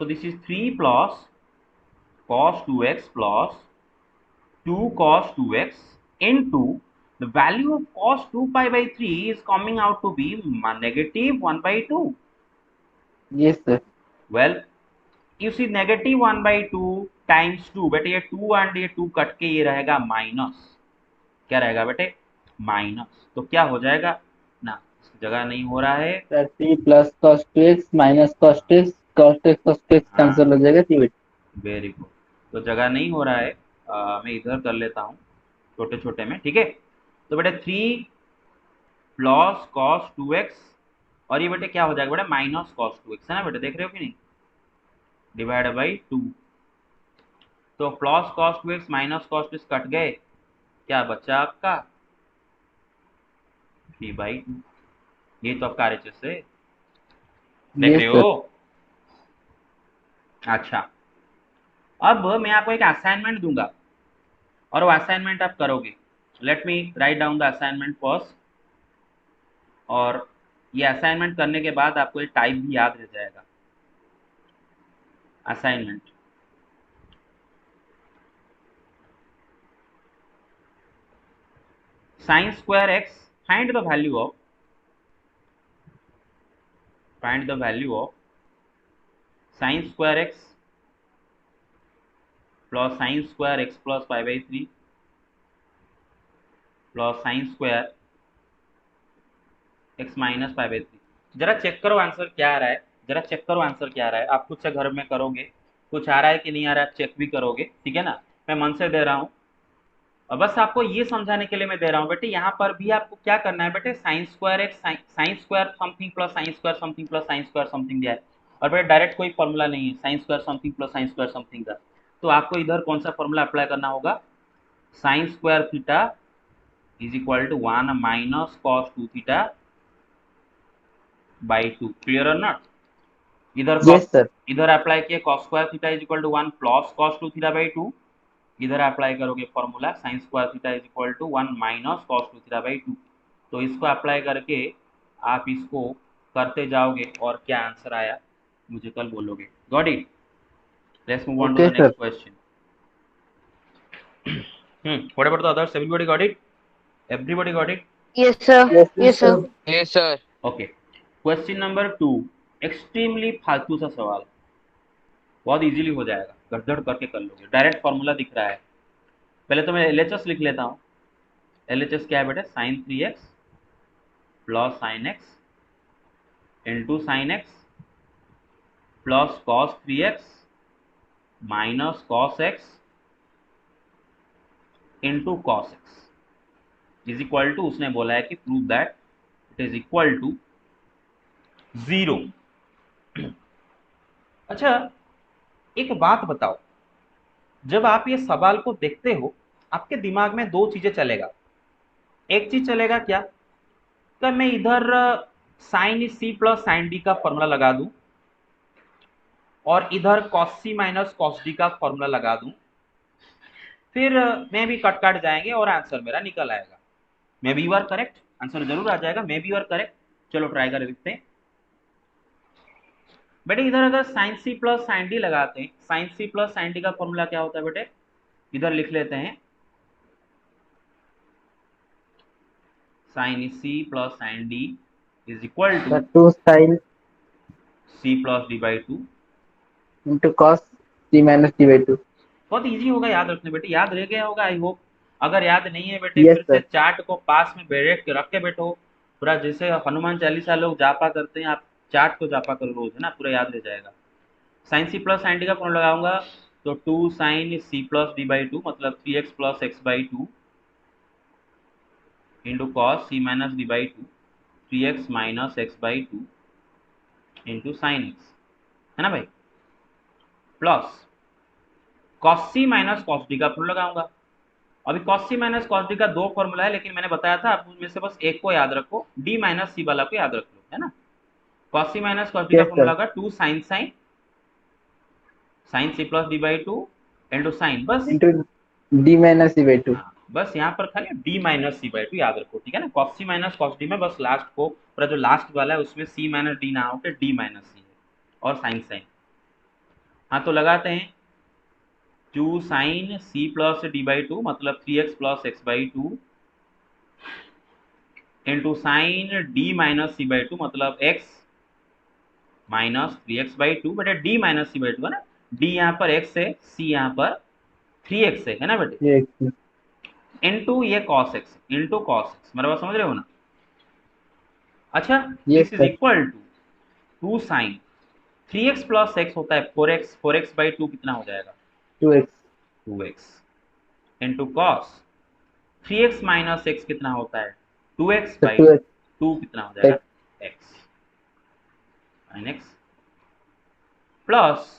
[SPEAKER 1] So this is 3 plus cos 2x plus 2 cos 2x into the value of cos 2 pi by 3 is coming out to be negative 1 by 2.
[SPEAKER 2] Yes, sir.
[SPEAKER 1] Well, you see negative 1 by 2 times 2, बेटे ये 2 and ये 2 cut के ये रहेगा minus. क्या रहेगा बेटे? Minus. तो क्या हो जाएगा ना, जगह नहीं हो रहा है।
[SPEAKER 2] 30 plus cos 2x minus cos 2x cos 2x
[SPEAKER 1] हाँ,
[SPEAKER 2] cancel हो जाएगा 3.
[SPEAKER 1] Very good. तो जगह नहीं हो रहा है, मैं इधर कर लेता हूँ छोटे छोटे में, ठीक है? तो बेटे 3 प्लस कॉस 2x, और ये बेटे क्या हो जाएगा बेटे? माइनस कॉस 2x, है ना बेटे? देख रहे हो कि नहीं? Divide by 2। तो plus cos 2x minus cos 2x cut गए, क्या बचा आपका? 3/2। ये तो आपका RHS है, देख
[SPEAKER 2] Yes
[SPEAKER 1] रहे
[SPEAKER 2] sir.
[SPEAKER 1] हो। अच्छा, अब मैं आपको एक असाइनमेंट दूंगा और वो असाइनमेंट आप करोगे। Let me write down the assignment first, और ये असाइनमेंट करने के बाद आपको ये टाइप भी याद रह जाएगा। Assignment, sin square x, find the value of sin square x plus sin square x plus pi by 3 plus sin square x minus pi by 3। जरा चेक करो आंसर क्या आ रहा है, जरा चेक करो आंसर क्या आ रहा है। आप खुद से घर में करोगे, कुछ आ रहा है कि नहीं आ रहा है, चेक भी करोगे, ठीक है ना। मैं मन से दे रहा हूँ, और बस आपको ये समझाने के लिए मैं दे रहा हूँ बेटे। यहाँ पर भी आपको क्या करना है बेटे, sign square x sine square something plus sine square something plus sine square something दिया है, और बेटे डायरेक्ट कोई फॉर्मूला नहीं है sine square something plus sine square something का। तो आपको इधर कौन सा फॉर्मूला अप्लाई करना होगा, sine square theta is equal to 1 minus cos 2 theta by 2। Clear और नॉट। इधर
[SPEAKER 2] Yes sir.
[SPEAKER 1] इधर अप्लाई किए cos square theta is equal to 1 plus cos 2 theta by 2। इधर अप्लाई करोगे formula sine square theta is equal to 1 minus cos 2 theta by 2। तो इसको apply करके आप इसको करते जाओगे और क्या आंसर आया मुझे कल बोलोगे। Got it. Let's move on to
[SPEAKER 2] Okay
[SPEAKER 1] the
[SPEAKER 2] sir.
[SPEAKER 1] Next question. What about the others, everybody got it, everybody got it.
[SPEAKER 4] Yes, sir.
[SPEAKER 2] Yes
[SPEAKER 4] Yes, sir.
[SPEAKER 2] sir.
[SPEAKER 3] Yes, sir.
[SPEAKER 1] Okay, question number 2, extremely फालतू सा सवाल, बहुत easily हो जाएगा, गड़गड़ करके कर लोगे, direct formula दिख रहा है। पहले तो मैं LHS लिख लेता हूँ। LHS क्या है बेटा, sine 3x plus sine x into sine x plus cos 3x minus cos x into cos x is equal to, उसने बोला है कि prove that it is equal to 0। अच्छा, एक बात बताओ, जब आप ये सवाल को देखते हो आपके दिमाग में दो चीजें चलेगा। एक चीज चलेगा क्या, कि मैं इधर sign C plus sign D का फॉर्मूला लगा दूं और इधर कॉस सी माइनस कॉस डी का फॉर्मूला लगा दूं, फिर मैं भी कट काट जाएंगे और आंसर मेरा निकल आएगा। Maybe you are correct, answer जरूर आ जाएगा, maybe you are correct. चलो ट्राई कर देखते हैं। बेटे इधर अगर sine C plus sign D लगाते हैं, sine C plus sign D का फॉर्मूला क्या होता है बेटे, इधर लिख लेते हैं sine C plus sign D is equal to
[SPEAKER 2] The 2 sin
[SPEAKER 1] C plus D by 2।
[SPEAKER 2] into cos c minus d by 2.
[SPEAKER 1] बहुत इजी होगा याद रखने बेटे, याद रह गया होगा आई होप। अगर याद नहीं है बेटे,
[SPEAKER 2] Yes
[SPEAKER 1] फिर से
[SPEAKER 2] sir.
[SPEAKER 1] चार्ट को पास में बैठ के रख के बैठो, पूरा जैसे हनुमान चालीसा लोग जापा करते हैं, आप चार्ट को जापा करो रोज, है ना, पूरा याद रह जाएगा। Sine C plus sign D का फॉर्मूला लगाऊंगा तो 2 sine C plus D by 2 मतलब 3x plus x by 2 into cos C minus D by 2 3x minus x by 2 into sine x, है ना भाई, प्लस कॉस सी माइनस कॉस डी का formula लगाऊंगा। अभी कॉस सी माइनस कॉस डी का दो formula है, लेकिन मैंने बताया था आप उनमें से बस एक को याद रखो, डी माइनस सी वाला को याद रख लो, है ना। कॉस सी माइनस कॉस डी का
[SPEAKER 2] Yes
[SPEAKER 1] फॉर्मूला
[SPEAKER 2] sir.
[SPEAKER 1] होगा 2 sine sine sine C plus D by 2 into sine, बस
[SPEAKER 2] Into d minus c by 2.
[SPEAKER 1] हाँ, बस यहाँ पर खाली डी माइनस सी बाई 2 याद रखो, ठीक है ना। कॉस सी माइनस कॉस डी में बस लास्ट को, पूरा जो लास्ट वाला है उसमें सी माइनस डी ना होकर डी माइनस सी है, और साइन साइन। हाँ तो लगाते हैं 2 sine C plus D by 2 मतलब 3x plus x by 2 into sine D minus C by 2 मतलब x माइनस 3x बाई 2। बेटे डी माइनस सी बाई 2 है ना, डी यहाँ पर x है, c यहाँ पर 3x है ना बेटे,
[SPEAKER 2] Yes sir.
[SPEAKER 1] इंटू ये cos x into cos x, मेरा बात समझ रहे हो ना। अच्छा,
[SPEAKER 2] Yes
[SPEAKER 1] this is
[SPEAKER 2] sir.
[SPEAKER 1] Equal to 2 sine 3x plus x होता है 4x, 4x बाई 2 कितना हो जाएगा
[SPEAKER 2] 2x.
[SPEAKER 1] 2x into cos 3x minus x कितना होता है 2x
[SPEAKER 2] So
[SPEAKER 1] बाई
[SPEAKER 2] 2x
[SPEAKER 1] 2 कितना हो जाएगा
[SPEAKER 2] x.
[SPEAKER 1] x sine x plus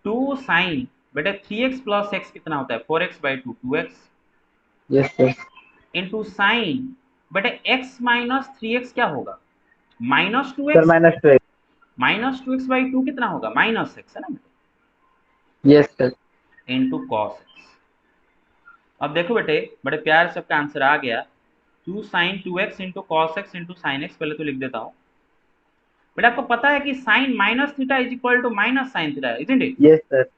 [SPEAKER 1] 2 sine, बेटे 3x प्लस x कितना होता है 4x by 2 2x
[SPEAKER 2] Yes sir.
[SPEAKER 1] Into sine, बेटे x माइनस 3x क्या होगा minus two
[SPEAKER 2] sir
[SPEAKER 1] x,
[SPEAKER 2] minus two x.
[SPEAKER 1] Minus two x by two कितना होगा, minus x है ना
[SPEAKER 2] yes sir.
[SPEAKER 1] Into cos x. अब देखो बेटे, बड़े प्यार से आपका आंसर आ गया, two sine two x into cos x into sine x. पहले तो लिख देता हूँ बेटा, आपको पता है कि sine minus theta is equal to minus sine theta, isn't it?
[SPEAKER 2] Yes sir.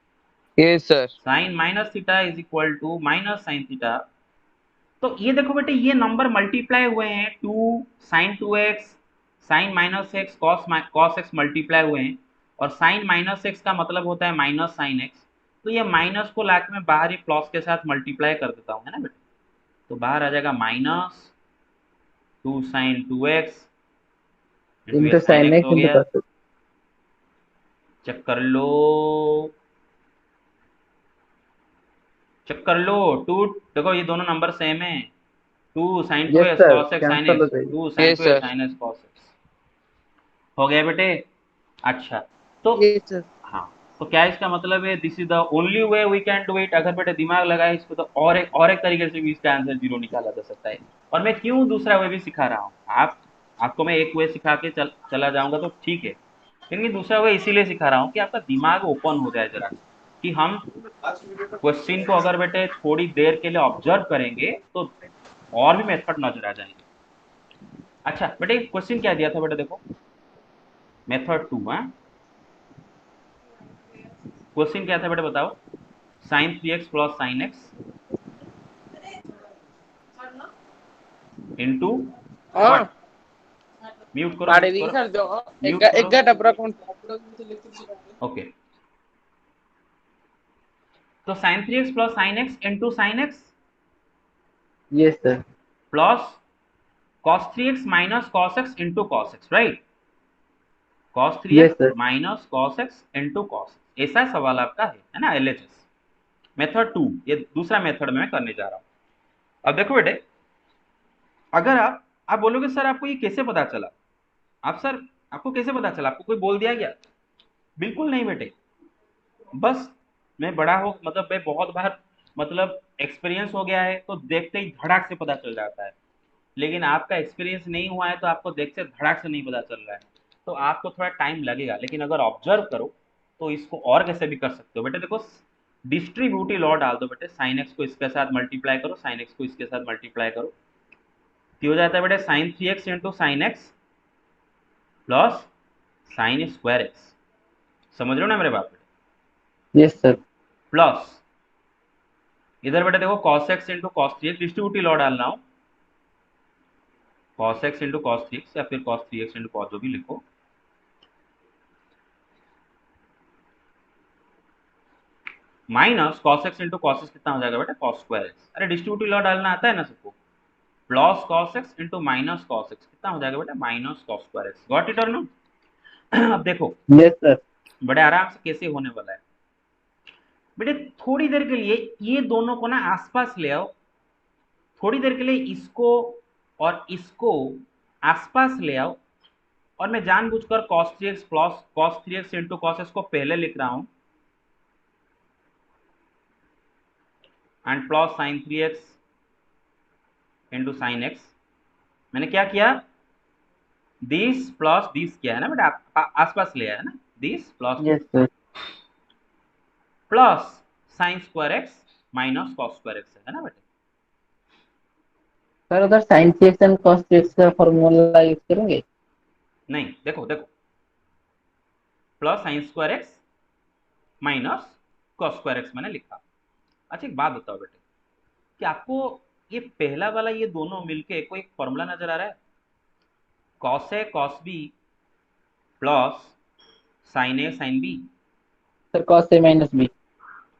[SPEAKER 3] Yes, sir.
[SPEAKER 1] Sine minus theta is equal to minus sine theta. तो ये देखो बेटे, ये नंबर मल्टीप्लाई हुए हैं, two sine two x sine minus x cos x multiply हुए हैं, और साइन माइनस एक्स का मतलब होता है माइनस साइन एक्स। तो ये माइनस को लाके मैं बाहर ही प्लस के साथ मल्टीप्लाई कर देता हूँ, है ना बेटा? तो बाहर आ जाएगा minus two sine two x into ये
[SPEAKER 2] into
[SPEAKER 1] sine
[SPEAKER 2] sine
[SPEAKER 1] x
[SPEAKER 2] x
[SPEAKER 1] हो
[SPEAKER 2] इंटू
[SPEAKER 1] गया।
[SPEAKER 2] कॉस।
[SPEAKER 1] चेक कर लो, चेक कर लो। टू, देखो ये दोनों नंबर सेम है, two sine two
[SPEAKER 2] yes
[SPEAKER 1] x
[SPEAKER 2] sir,
[SPEAKER 1] cos x sine
[SPEAKER 2] cancel हो
[SPEAKER 1] एक्स,
[SPEAKER 2] जाएगी।
[SPEAKER 1] Two sine
[SPEAKER 3] Yes,
[SPEAKER 1] two x
[SPEAKER 3] sir.
[SPEAKER 1] Sine x cos x. हो गया बेटे? अच्छा, तो
[SPEAKER 3] Yes, sir.
[SPEAKER 1] हाँ, तो क्या इसका मतलब है, this is the only way we can do it. अगर बेटे दिमाग लगाए इसको तो और एक तरीके से भी इसका आंसर जीरो निकाला जा सकता है। और मैं क्यों दूसरा वे भी सिखा रहा हूँ, आपको मैं एक वे सिखा के चला जाऊंगा तो ठीक है, लेकिन दूसरा वे इसीलिए सिखा रहा हूँ कि आपका दिमाग ओपन हो जाए जरा, कि हम क्वेश्चन को अगर बेटे थोड़ी देर के लिए ऑब्जर्व करेंगे तो और भी मेथड नजर आ जाएंगे। अच्छा बेटे, क्वेश्चन क्या दिया था बेटा, देखो मेथड टू है, क्वेश्चन क्या था बेटा बताओ, sine three x plus sine x into
[SPEAKER 3] हाँ,
[SPEAKER 1] व्हाट, म्यूट करो
[SPEAKER 3] साढ़े
[SPEAKER 1] म्यूट
[SPEAKER 3] तीन
[SPEAKER 1] करो
[SPEAKER 3] सर दो
[SPEAKER 1] म्यूट
[SPEAKER 3] एक
[SPEAKER 1] करो।
[SPEAKER 3] डबरा कौन।
[SPEAKER 1] ओके, तो sine three x plus sine x into sine x
[SPEAKER 2] yes sir.
[SPEAKER 1] Plus cos three x minus cos x into cos x, right? Cos three
[SPEAKER 2] yes
[SPEAKER 1] x
[SPEAKER 2] sir.
[SPEAKER 1] Minus cos x into cos, ऐसा सवाल आपका है ना LHS method to. ये दूसरा method में मैं करने जा रहा हूँ। अब देखो बेटे, अगर आप बोलोगे सर आपको ये कैसे पता चला, आप सर आपको कैसे पता चला, आपको कोई बोल दिया क्या? बिल्कुल नहीं बेटे, बस मैं बड़ा हो मतलब मैं बहुत बार मतलब एक्सपीरियंस हो गया है तो देखते ही धड़ाक से पता चल जाता है, लेकिन आपका एक्सपीरियंस नहीं हुआ है तो आपको देख से धड़ाक से नहीं पता चल रहा है, तो आपको थोड़ा टाइम लगेगा। लेकिन अगर ऑब्जर्व करो तो इसको और कैसे भी कर सकते हो बेटे, देखो डिस्ट्रीब्यूटिव लॉ डाल दो बेटे, साइन एक्स को इसके साथ मल्टीप्लाई करो, साइन एक्स को इसके साथ मल्टीप्लाई करो, तो हो जाता है बेटे sine three x into sine x plus sine square x. समझ रहे हो ना मेरे बात?
[SPEAKER 2] Yes sir.
[SPEAKER 1] प्लस इधर बेटा देखो cos x into cos three x, distributive law डालना हो, cos x into cos three x या फिर cos three x into cos, जो भी लिखो, minus cos x into cos x कितना हो जाएगा बेटा, cos स्क्वायर एक्स। अरे डिस्ट्रीब्यूटिव लॉ डालना आता है ना सबको, plus cos x into minus cos x कितना हो जाएगा बेटा, minus cos square x. Got it और नो? अब देखो
[SPEAKER 2] यस सर।
[SPEAKER 1] बड़े आराम से कैसे होने वाला है बेटे, थोड़ी देर के लिए ये दोनों को ना आसपास ले आओ, थोड़ी देर के लिए इसको और इसको आसपास ले आओ, और मैं जानबूझकर cos 3x plus cos 3x into cos x को पहले लिख रहा हूं, and plus sine 3x into sine x. मैंने क्या किया, दिस प्लस दिस किया है ना बेटा, आसपास ले आया है ना, this plus
[SPEAKER 2] yes sir.
[SPEAKER 1] Plus sine square x minus cos square x है ना बेटा?
[SPEAKER 2] सर उधर sine three x and cos three x का फॉर्मूला यूज करेंगे?
[SPEAKER 1] नहीं, देखो देखो, plus sine square x minus cos square x मैंने लिखा। अच्छा एक बात बताओ बेटे, कि आपको ये पहला वाला ये दोनों मिलके कोई फॉर्मूला नजर आ रहा है? Cos A cos B plus sign A sine B,
[SPEAKER 2] sir cos A minus B.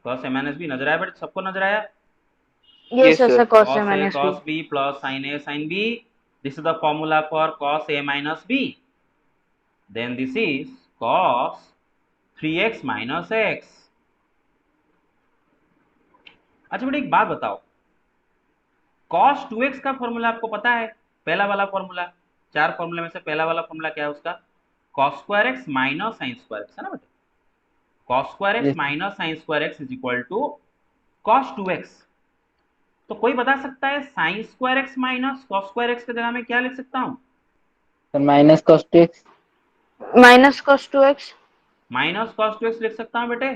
[SPEAKER 1] Cos A minus B नजर आया बेटे, सबको नजर आया?
[SPEAKER 3] Yes, sir. Cos A
[SPEAKER 1] cos a
[SPEAKER 3] minus B.
[SPEAKER 1] cos b plus sin a sin b, this is the formula for cos a minus b, then this is cos 3x minus x। अच्छा बेटे एक बात बताओ, cos 2x का formula आपको पता है? पहला वाला फॉर्मूला, चार फॉर्मूला में से पहला वाला फॉर्मूला क्या है उसका, cos square x minus sine square x है ना बेटे? cos square x
[SPEAKER 2] yes.
[SPEAKER 1] Minus sine square x is equal to cos 2x। तो कोई बता सकता है sine square x minus cos square x की जगह में क्या लिख सकता हूं?
[SPEAKER 2] Sir minus cos two x.
[SPEAKER 3] Minus cos two x.
[SPEAKER 1] Minus cos two x लिख सकता हूँ बेटे?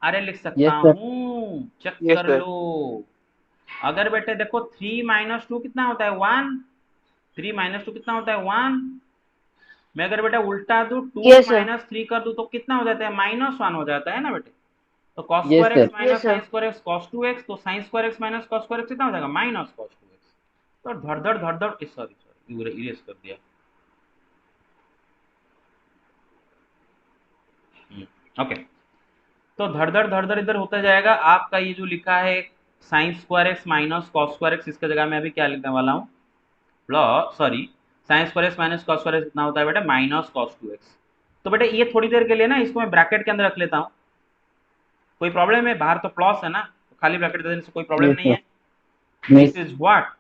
[SPEAKER 1] अरे लिख सकता
[SPEAKER 2] यस सर।
[SPEAKER 1] हूँ, चेक
[SPEAKER 3] यस
[SPEAKER 1] कर
[SPEAKER 3] सर।
[SPEAKER 1] लो। अगर बेटे देखो 3 - 2 कितना होता है? 1। 3 - 2 कितना होता है? 1। मैं अगर बेटा उल्टा दूं, 2
[SPEAKER 3] यस सर।
[SPEAKER 1] -3 कर दूं तो कितना हो जाता है? -1 हो जाता है ना बेटे। तो cos
[SPEAKER 2] yes
[SPEAKER 1] square
[SPEAKER 2] sir.
[SPEAKER 1] X minus sine square x cos two x, तो sine square x minus cos square x कितना हो जाएगा? Minus cos two x. तो धड़ धड़ धड़ धड़, सॉरी सॉरी इरेज कर दिया। ओके, तो धड़ धड़ धड़ धड़ इधर होता जाएगा। आपका ये जो लिखा है sine square x minus cos square x, इसके जगह मैं अभी क्या लिखने वाला हूँ? Plus sorry, sign square x minus cos square x कितना होता है बेटा? Minus cos two x. तो बेटा ये थोड़ी देर के लिए ना इसको मैं ब्रैकेट के अंदर रख लेता हूँ। कोई प्रॉब्लम है? बाहर तो प्लस है ना, तो खाली ब्रैकेट दे देने से कोई प्रॉब्लम
[SPEAKER 2] यस
[SPEAKER 1] नहीं
[SPEAKER 2] सर।
[SPEAKER 1] है।
[SPEAKER 2] Miss.
[SPEAKER 1] This is what?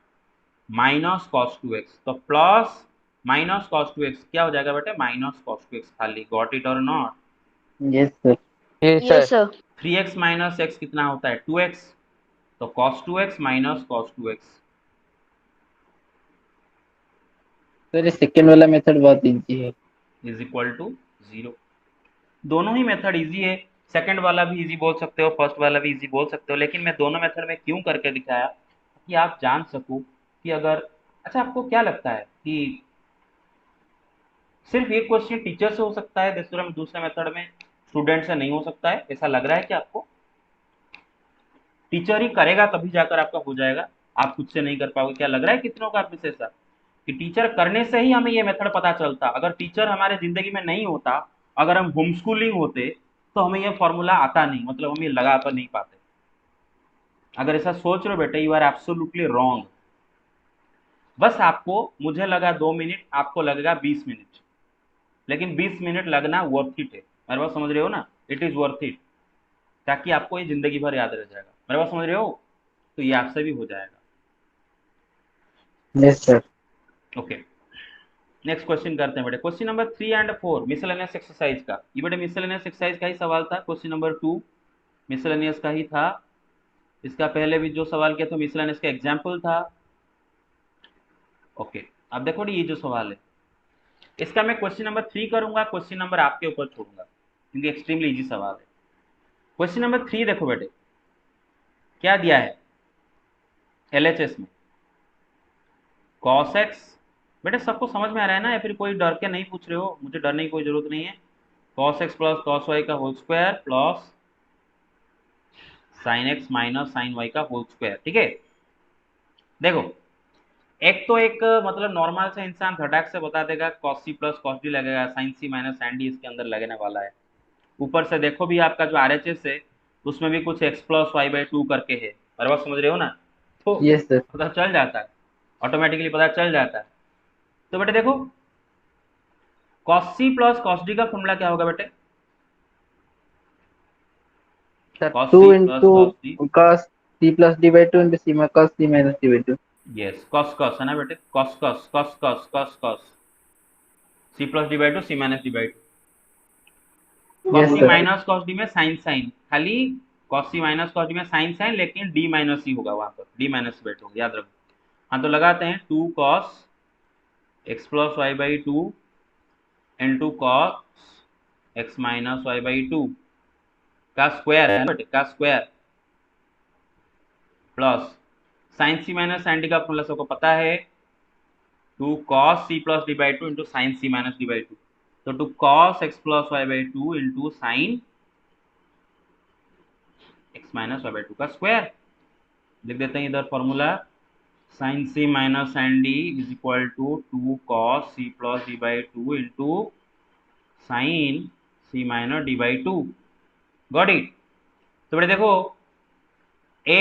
[SPEAKER 1] Minus cos two x. तो plus minus cos two x क्या हो जाएगा बेटे? माइनस कॉस टू एक्स खाली। गॉट इट और not?
[SPEAKER 2] Yes sir.
[SPEAKER 3] Yes sir.
[SPEAKER 1] 3x minus x कितना होता है? 2x। तो cos 2x minus cos 2x
[SPEAKER 2] sir ये सेकेंड वाला मेथड बहुत इजी है।
[SPEAKER 1] Is equal to 0। दोनों ही मेथड इजी है। सेकंड वाला भी इजी बोल सकते हो, फर्स्ट वाला भी इजी बोल सकते हो, लेकिन मैं दोनों मेथड में क्यों करके दिखाया कि आप जान सको कि अगर, अच्छा आपको क्या लगता है कि सिर्फ एक क्वेश्चन टीचर से हो सकता है, दूसरे मेथड में स्टूडेंट से नहीं हो सकता है? ऐसा लग रहा है कि आपको टीचर ही करेगा तभी जाकर आपका हो जाएगा, आप खुद से नहीं कर पाओगे? क्या लग रहा है कितनों का आप में से ऐसा कि टीचर करने से ही हमें ये मेथड पता चलता? अगर टीचर हमारे जिंदगी में नहीं होता, अगर हम होम स्कूलिंग होते, तो हमें ये फॉर्मूला आता नहीं, मतलब हम ये लगा कर नहीं पाते। अगर ऐसा सोच रहे हो बेटे, यू आर एब्सोल्युटली रॉन्ग। बस आपको, मुझे लगा 2 मिनट, आपको लगेगा 20 मिनट, लेकिन 20 मिनट लगना वर्थ इट है। मेरे बात समझ रहे हो ना? इट इज वर्थ इट, ताकि आपको ये जिंदगी भर याद रह जाएगा। मेरे बात समझ रहे हो? तो ये आपसे भी हो जाएगा।
[SPEAKER 2] Yes sir.
[SPEAKER 1] Okay, next question करते हैं बेटे। क्वेश्चन नंबर 3 और 4 मिसलेनियस एक्सरसाइज का। ये बेटे मिसलेनियस एक्सरसाइज का ही सवाल था। क्वेश्चन नंबर 2 मिसलेनियस का ही था। इसका पहले भी जो सवाल किया था मिसलेनियस का एग्जाम्पल था। ओके, अब देखो ये जो सवाल है, इसका मैं क्वेश्चन नंबर 3 करूंगा, क्वेश्चन नंबर आपके ऊपर छोड़ूंगा, क्योंकि एक्सट्रीमली इजी सवाल है। क्वेश्चन नंबर 3 देखो बेटे, क्या दिया है एलएचएस में? cos x, बेटे सबको समझ में आ रहा है ना, या फिर कोई डर के नहीं पूछ रहे हो? मुझे डरने की कोई जरूरत नहीं है। cos x plus cos y का whole square plus sin x minus sin y का होल स्क्वायर। ठीक है, देखो एक तो एक मतलब नॉर्मल से इंसान धड़ाक से बता देगा cos c plus cos d लगेगा, sin c minus sin d इसके अंदर लगने वाला है। ऊपर से देखो भी आपका जो आरएचएस है उसमें भी कुछ x प्लस वाई बाई 2 करके है। मेरे बात समझ रहे हो ना? तो
[SPEAKER 2] यस सर।
[SPEAKER 1] पता चल जाता है, ऑटोमेटिकली पता चल जाता है। तो बेटे देखो cos c plus cos d का फॉर्मूला क्या होगा बेटे?
[SPEAKER 2] Sir
[SPEAKER 1] cos
[SPEAKER 2] two
[SPEAKER 1] c plus
[SPEAKER 2] into
[SPEAKER 1] cos d,
[SPEAKER 2] cos c plus D by two into c में cos C minus D by two.
[SPEAKER 1] Yes cos cos है ना बेटे, cos cos cos cos cos cos c plus D by two c minus D by two. cos
[SPEAKER 2] yes
[SPEAKER 1] c
[SPEAKER 2] sir.
[SPEAKER 1] Minus cos d में sin sin खाली, cos c minus cos d में sin sin, लेकिन d minus c होगा वहां पर, d minus बैठ होगा, याद रखो। हाँ तो लगाते हैं 2 cos x plus y by two into cos x minus y by two का स्क्वायर है बेटे, का square plus sine c minus sine D का फॉर्मूला सबको पता है, 2 cos c plus D by two into sine c minus D by two. तो 2 cos x plus y by two into sine x minus y by two का square. लिख देते हैं इधर formula, sine c minus sine D is equal to 2 cos c plus D by two into sine c minus D by two. Got it? तो बेटे देखो a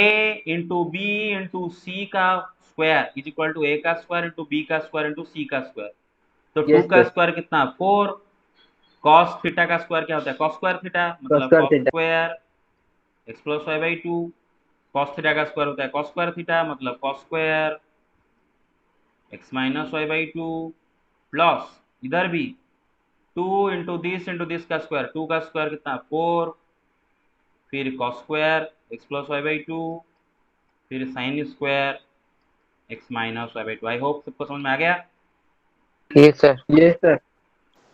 [SPEAKER 1] into b into c का square is equal to a का square into b का square into c का square. तो 2
[SPEAKER 2] yes
[SPEAKER 1] का
[SPEAKER 2] sir.
[SPEAKER 1] Square कितना? 4। cos थीटा का स्क्वायर क्या होता है? cos स्क्वायर थीटा,
[SPEAKER 2] कॉस
[SPEAKER 1] मतलब
[SPEAKER 2] square
[SPEAKER 1] cos
[SPEAKER 2] theta.
[SPEAKER 1] Square x plus y by two. cos theta का स्क्वायर होता है cos स्क्वायर थीटा, मतलब cos square x minus y by two plus इधर भी 2 इंटू दिस का स्क्वायर, 2 का स्क्वायर कितना? 4, फिर cos square x plus y by two, फिर sine square x minus y by two. I hope सबको समझ में आ गया।
[SPEAKER 4] Yes sir,
[SPEAKER 2] yes sir.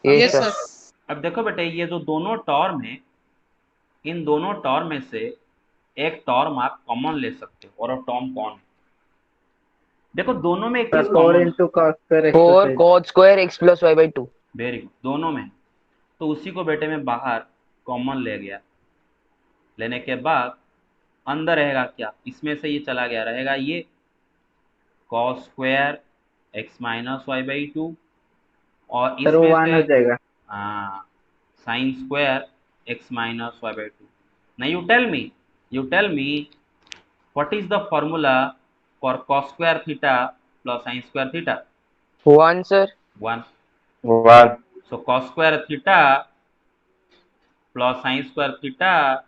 [SPEAKER 4] Yes
[SPEAKER 5] yes
[SPEAKER 4] sir.
[SPEAKER 5] Sir.
[SPEAKER 1] अब देखो बेटे, ये जो दोनों टर्म है, इन दोनों टर्म में से एक टर्म आप कॉमन ले सकते हो, और वो टर्म कौन है? देखो दोनों में एक
[SPEAKER 2] सर
[SPEAKER 1] चीज
[SPEAKER 2] 4
[SPEAKER 1] कॉमन है।
[SPEAKER 2] into cos square x plus
[SPEAKER 4] 4
[SPEAKER 2] 8।
[SPEAKER 4] cos square x plus y by 2।
[SPEAKER 1] Very good, दोनों में। तो उसी को बेटे मैं बाहर कॉमन ले गया। लेने के बाद अंदर रहेगा क्या? इसमें से ये चला गया, रहेगा ये cos square x minus y by 2, और
[SPEAKER 2] सर वो
[SPEAKER 1] इसमें
[SPEAKER 2] 1
[SPEAKER 1] से
[SPEAKER 2] हो जाएगा।
[SPEAKER 1] हाँ sine square x minus y by 2। now you tell me what is the formula for cos square theta plus sin square theta?
[SPEAKER 4] 1 sir.
[SPEAKER 1] 1.
[SPEAKER 2] 1।
[SPEAKER 1] so cos square theta plus sin square theta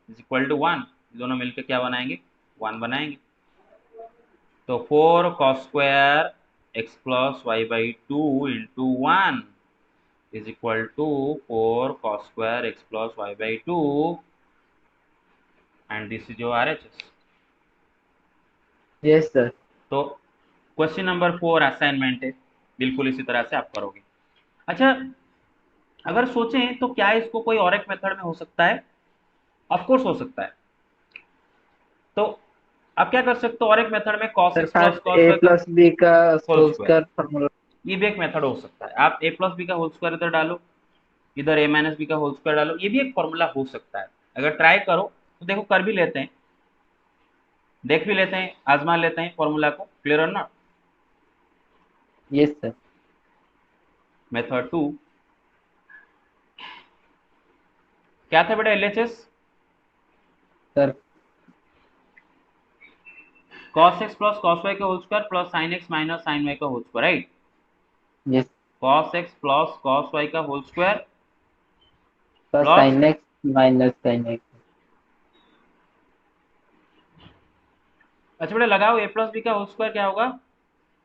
[SPEAKER 1] is equal to 1। दोनों मिलके क्या बनाएंगे? 1 बनाएंगे। तो 4 cos square x plus y by 2 into 1 is equal to 4 cos square x plus y by 2, and this is your RHS।
[SPEAKER 2] Yes sir.
[SPEAKER 1] तो question number 4 assignment है, बिल्कुल इसी तरह से आप करोगे। अच्छा, अगर सोचें तो क्या इसको कोई और एक मेथड में हो सकता है? ऑफ कोर्स हो सकता है। तो आप क्या कर सकते हो? और एक मेथड में cos
[SPEAKER 2] sir
[SPEAKER 1] x plus
[SPEAKER 2] first
[SPEAKER 1] cos
[SPEAKER 2] a
[SPEAKER 1] y का
[SPEAKER 2] प्लस बी का
[SPEAKER 1] whole
[SPEAKER 2] whole
[SPEAKER 1] square,
[SPEAKER 2] square formula.
[SPEAKER 1] ये भी एक मेथड हो सकता है। आप a प्लस बी का होल स्क्वायर इधर डालो, इधर a माइनस बी का होल स्क्वायर डालो, ये भी एक फॉर्मूला हो सकता है। अगर ट्राई करो तो देखो, कर भी लेते हैं, देख भी लेते हैं, आजमा लेते हैं फॉर्मूला को। क्लियर और नॉट?
[SPEAKER 2] Yes sir.
[SPEAKER 1] मेथड 2 क्या था बेटा? LHS
[SPEAKER 2] sir
[SPEAKER 1] cos x plus cos y का whole square plus sin x minus sin y का whole square, right?
[SPEAKER 2] Yes
[SPEAKER 1] cos x plus cos y का whole square
[SPEAKER 2] plus
[SPEAKER 1] plus,
[SPEAKER 2] sin x minus sin x।
[SPEAKER 1] अच्छा बेटा लगाओ, a plus b का whole square क्या होगा?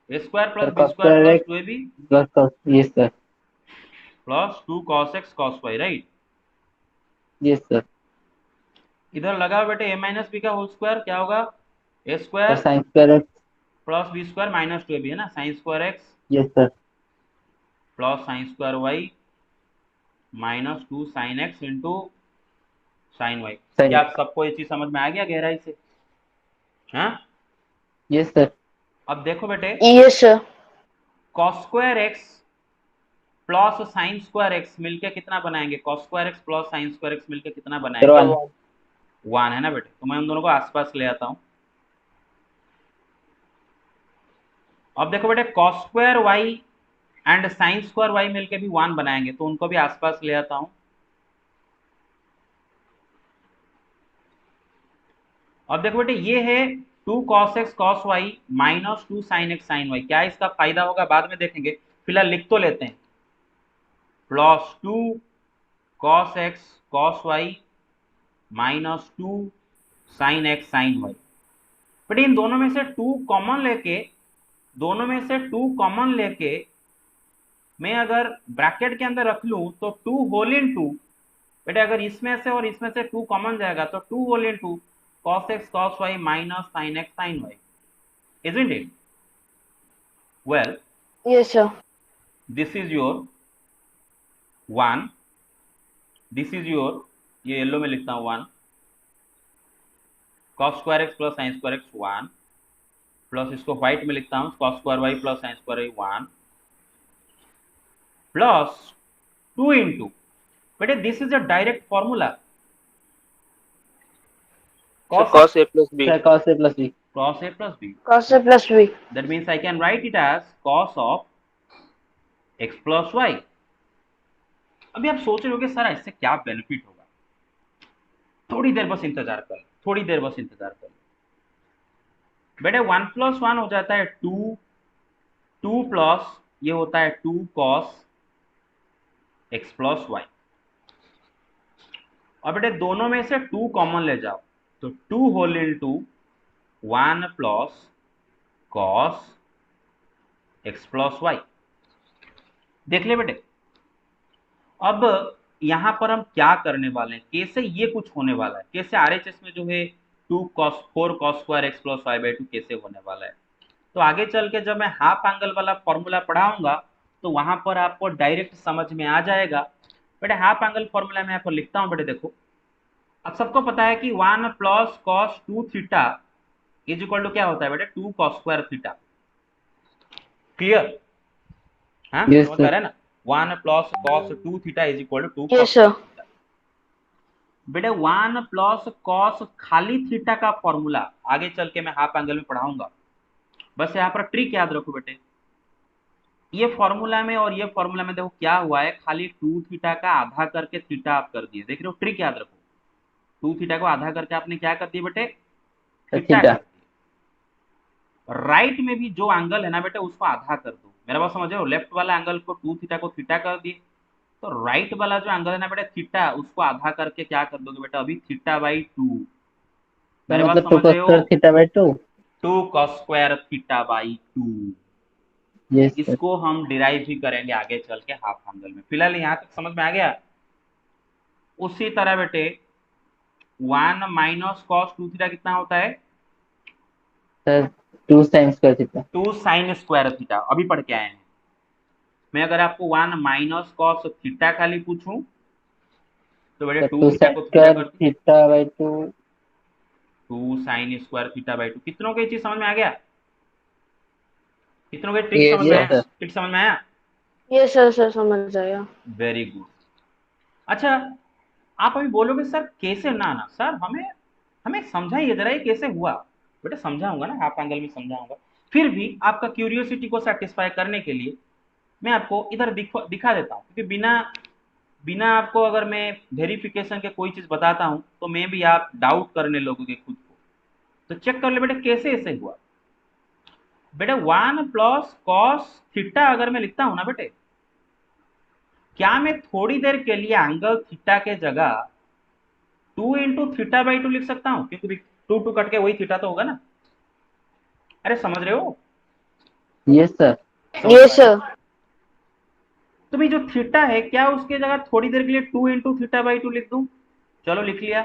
[SPEAKER 1] a square
[SPEAKER 2] sir
[SPEAKER 1] plus b
[SPEAKER 2] cos
[SPEAKER 1] square
[SPEAKER 2] square
[SPEAKER 1] plus
[SPEAKER 2] x
[SPEAKER 1] 2ab
[SPEAKER 2] plus cos। Yes sir.
[SPEAKER 1] Plus 2 cos x cos y, right?
[SPEAKER 2] Yes sir.
[SPEAKER 1] इधर लगाओ बेटे, a minus B का whole square क्या होगा? a
[SPEAKER 2] sir
[SPEAKER 1] square
[SPEAKER 2] sin square x।
[SPEAKER 1] Plus b square minus 2ab है ना, sine square x
[SPEAKER 2] yes sir.
[SPEAKER 1] Plus sine square y minus 2 sine x into sine y.
[SPEAKER 2] sin।
[SPEAKER 1] क्या आप सबको ये चीज समझ में आ गया गहराई से? हाँ,
[SPEAKER 2] यस सर।
[SPEAKER 1] अब देखो बेटे,
[SPEAKER 3] Yes, sir.
[SPEAKER 1] cos square x plus sine square x मिलके कितना बनाएंगे? cos square x plus sine square x मिलके कितना
[SPEAKER 2] सर
[SPEAKER 1] बनाएंगे?
[SPEAKER 2] 1।
[SPEAKER 1] 1 है ना बेटे? तो मैं उन दोनों को आसपास ले आता हूं। अब देखो बेटे, cos square y and sine square y मिलके भी 1 बनाएंगे, तो उनको भी आसपास ले आता हूं। अब देखो बेटे, ये है 2 cos x cos y minus 2 sin x sin y। क्या इसका फायदा होगा? बाद में देखेंगे, फिलहाल लिख तो लेते हैं। Plus 2 cos x cos y minus 2 sin x sin y। बेटे इन दोनों में से 2 कॉमन लेके, दोनों में से 2 कॉमन लेके मैं अगर ब्रैकेट के अंदर रख लूं तो 2 होल इन 2, बेटे अगर इसमें से और इसमें से 2 कॉमन जाएगा तो 2 whole in 2 cos x cos y minus sin x sin y, isn't it? Well,
[SPEAKER 3] Yes, sir.
[SPEAKER 1] this is your 1, this is your, ये येलो में लिखता हूँ 1 cos square x plus sin square x 1 plus इसको white में लिखता हूँ cos square y plus sin square y 1 plus 2 into, बेटे this is a direct formula,
[SPEAKER 4] cos a plus b।
[SPEAKER 2] Sir cos a plus b।
[SPEAKER 1] cos a plus b।
[SPEAKER 3] Cos A plus B.
[SPEAKER 1] That means I can write it as cos of x plus y। अभी आप सोच रहे होगे sir इससे क्या benefit होगा? थोड़ी देर बस इंतजार कर, थोड़ी देर बस इंतजार कर बेटे। 1 प्लस 1 हो जाता है 2, 2 प्लस ये होता है 2 cos x प्लस y। और बेटे दोनों में से 2 कॉमन ले जाओ तो 2 whole into 1 plus cos x plus y। देख ले बेटे, अब यहां पर हम क्या करने वाले हैं, कैसे ये कुछ होने वाला है, कैसे आरएचएस में जो है 4 cos square x plus y by 2 कैसे होने वाला है। तो आगे चल के जब मैं हाफ एंगल वाला फॉर्मूला पढ़ाऊंगा तो वहां पर आपको डायरेक्ट समझ में आ जाएगा। बेटे हाफ एंगल फॉर्मूला मैं यहाँ पर लिखता हूँ बेटे, देखो अब सबको पता है कि 1 plus cos 2 theta is equal to क्या होता है बेटे, 2 कॉस स्क्वायर थीटा। क्लियर? हाँ
[SPEAKER 2] Yes,
[SPEAKER 1] समझ में आ
[SPEAKER 2] sir.
[SPEAKER 1] रहा है ना? 1 plus cos 2 theta is equal to 2
[SPEAKER 3] Yes,
[SPEAKER 1] cos
[SPEAKER 3] sir.
[SPEAKER 1] Square theta. बेटे 1 प्लस कॉस खाली थीटा का फॉर्मूला आगे चल के मैं हाफ एंगल में पढ़ाऊंगा, बस यहाँ पर ट्रिक याद रखो बेटे। ये फॉर्मूला में और ये फॉर्मूला में देखो क्या हुआ है, खाली 2 थीटा का आधा करके थीटा आप कर दिए। देख रहे हो, ट्रिक याद रखो। 2 थीटा को आधा करके आपने क्या कर दिया बेटे, थीटा कर
[SPEAKER 2] Theta.
[SPEAKER 1] दिया। राइट में भी जो एंगल है ना बेटे उसको आधा कर दो। मेरा बात समझ रहे हो? लेफ्ट वाला एंगल को 2 थीटा को थीटा कर दिए, तो राइट वाला जो एंगल है ना बेटा थीटा, उसको आधा करके क्या कर दोगे बेटा, अभी थीटा बाई 2।
[SPEAKER 2] तो
[SPEAKER 1] मेरे बात
[SPEAKER 2] मतलब 2
[SPEAKER 1] समझ
[SPEAKER 2] cos
[SPEAKER 1] रहे हो?
[SPEAKER 2] square theta by 2.
[SPEAKER 1] 2 cos square theta by 2।
[SPEAKER 2] Yes, sir.
[SPEAKER 1] इसको हम डिराइव भी करेंगे आगे चल के हाफ एंगल में। फिलहाल यहाँ तक समझ में आ गया? उसी तरह बेटे 1 माइनस कॉस 2 थीटा कितना होता है,
[SPEAKER 2] Sir, 2 sin square theta.
[SPEAKER 1] 2 sign square theta. अभी पढ़ के आए हैं। मैं अगर आपको 1 माइनस कॉस थीटा खाली पूछूं तो बेटे
[SPEAKER 2] So
[SPEAKER 1] 2
[SPEAKER 2] 2
[SPEAKER 1] थीटा
[SPEAKER 2] sin
[SPEAKER 1] को थीटा
[SPEAKER 2] square
[SPEAKER 1] कर दो,
[SPEAKER 2] theta by 2.
[SPEAKER 1] 2 sign square theta by 2। कितनों को ये चीज समझ में आ गया? कितनों को ट्रिक
[SPEAKER 4] Yes,
[SPEAKER 1] समझ में
[SPEAKER 2] Yes,
[SPEAKER 1] आया?
[SPEAKER 4] sir.
[SPEAKER 2] sir.
[SPEAKER 1] ट्रिक समझ में आया?
[SPEAKER 3] Yes, sir, sir, समझ आया।
[SPEAKER 1] Very good. अच्छा, आप अभी बोलोगे सर कैसे, ना ना सर हमें हमें समझाइए जरा ये कैसे हुआ। बेटा समझाऊंगा ना, हाफ एंगल में समझाऊंगा। फिर भी आपका क्यूरियोसिटी को सेटिस्फाई करने के लिए मैं आपको इधर दिखा देता हूँ, क्योंकि बिना बिना आपको अगर मैं वेरिफिकेशन के कोई चीज बताता हूँ तो मैं भी आप डाउट करने लगोगे खुद को। तो चेक कर ले बेटा कैसे ऐसे हुआ। बेटा 1 प्लस कॉस थीटा अगर मैं लिखता हूं ना बेटे, क्या मैं थोड़ी देर के लिए एंगल थीटा के जगह 2 इंटू थीटा बाई 2 लिख सकता हूं? क्योंकि 2 2 कट के वही थीटा तो होगा ना। अरे समझ रहे हो?
[SPEAKER 2] Yes, sir.
[SPEAKER 1] समझ में
[SPEAKER 3] Yes,
[SPEAKER 1] आ रहा है?
[SPEAKER 3] sir.
[SPEAKER 1] तो भाई जो थीटा है, क्या उसके जगह थोड़ी देर के लिए 2 इंटू थीटा बाई 2 लिख दूं? चलो लिख लिया।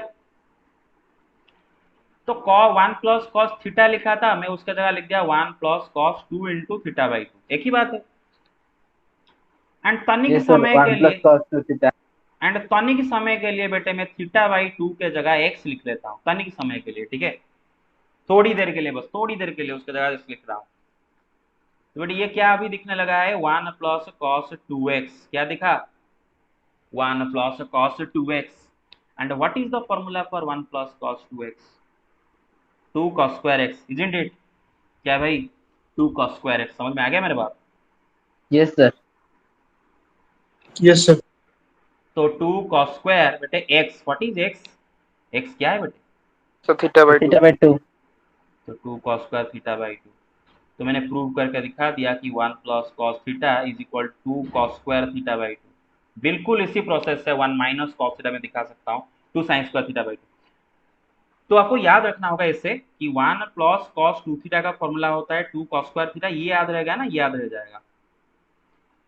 [SPEAKER 1] तो कॉ 1 प्लस कॉस थीटा लिखा था, मैं उसके जगह लिख दिया 1 plus cos 2 into theta by 2। एक ही बात है। एंड तनिक
[SPEAKER 2] Yes, sir.
[SPEAKER 1] समय के
[SPEAKER 2] 1 plus
[SPEAKER 1] लिए
[SPEAKER 2] cos 2 theta.
[SPEAKER 1] एंड तनिक समय के लिए बेटे मैं थीटा बाई 2 के जगह एक्स लिख लेता हूँ, तनिक समय के लिए। ठीक है, थोड़ी देर के लिए, बस थोड़ी देर के लिए उसके जगह एक्स लिख रहा हूँ। तो बेटे ये क्या अभी दिखने लगा है, 1 प्लस कॉस 2x। क्या दिखा? 1 plus cos 2x। And what is the formula for 1 plus cos 2x? 2 cos square x, isn't it? क्या भाई, 2 कॉस स्क्वायर एक्स। समझ में आ गया मेरे बात?
[SPEAKER 2] Yes, sir.
[SPEAKER 5] Yes, sir.
[SPEAKER 1] तो 2 कॉस स्क्वायर बेटे x, what is x? X क्या है बेटे?
[SPEAKER 4] So theta by 2.
[SPEAKER 2] Theta by 2.
[SPEAKER 1] तो 2 कॉस स्क्वायर थीटा बाई 2। तो मैंने प्रूव करके दिखा दिया कि 1 plus cos theta is equal 2 cos square theta by 2। बिल्कुल इसी प्रोसेस से 1 माइनस कॉस थीटा में दिखा सकता हूँ 2 साइन स्क्वायर थीटा बाई 2। तो आपको याद रखना होगा इससे कि 1 प्लस कॉस 2 थीटा का फॉर्मूला होता है 2 कॉस स्क्वायर थीटा। ये याद रहेगा ना, ये याद रह जाएगा।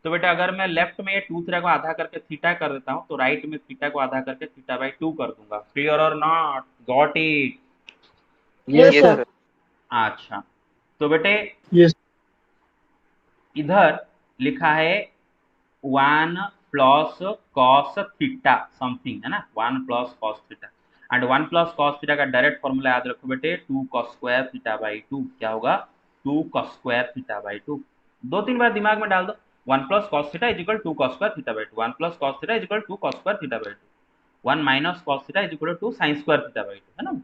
[SPEAKER 1] तो बेटा अगर मैं लेफ्ट में 2 थीटा को आधा करके थीटा कर देता हूँ, तो राइट में थीटा को आधा करके थीटा बाई 2 कर दूंगा। क्लियर और not? Got it?
[SPEAKER 2] Yes,
[SPEAKER 3] Yes,
[SPEAKER 4] Yes,
[SPEAKER 2] sir.
[SPEAKER 3] sir.
[SPEAKER 4] sir.
[SPEAKER 1] अच्छा, तो बेटे
[SPEAKER 5] Yes.
[SPEAKER 1] इधर लिखा है 1 प्लस कॉस थीटा समथिंग, है ना, 1 plus cos theta. And 1 plus cos theta का डायरेक्ट फॉर्मूला याद रखो बेटे, 2 कॉस स्क्वायर थीटा बाई 2। क्या होगा? 2 कॉस स्क्वायर थीटा बाई 2। 2 3 बार दिमाग में डाल दो। 1 plus cos theta is equal 2 cos square theta by 2। 1 plus cos theta is equal 2 cos square theta by 2। 1 minus cos theta is equal 2 sign square theta by 2, है ना।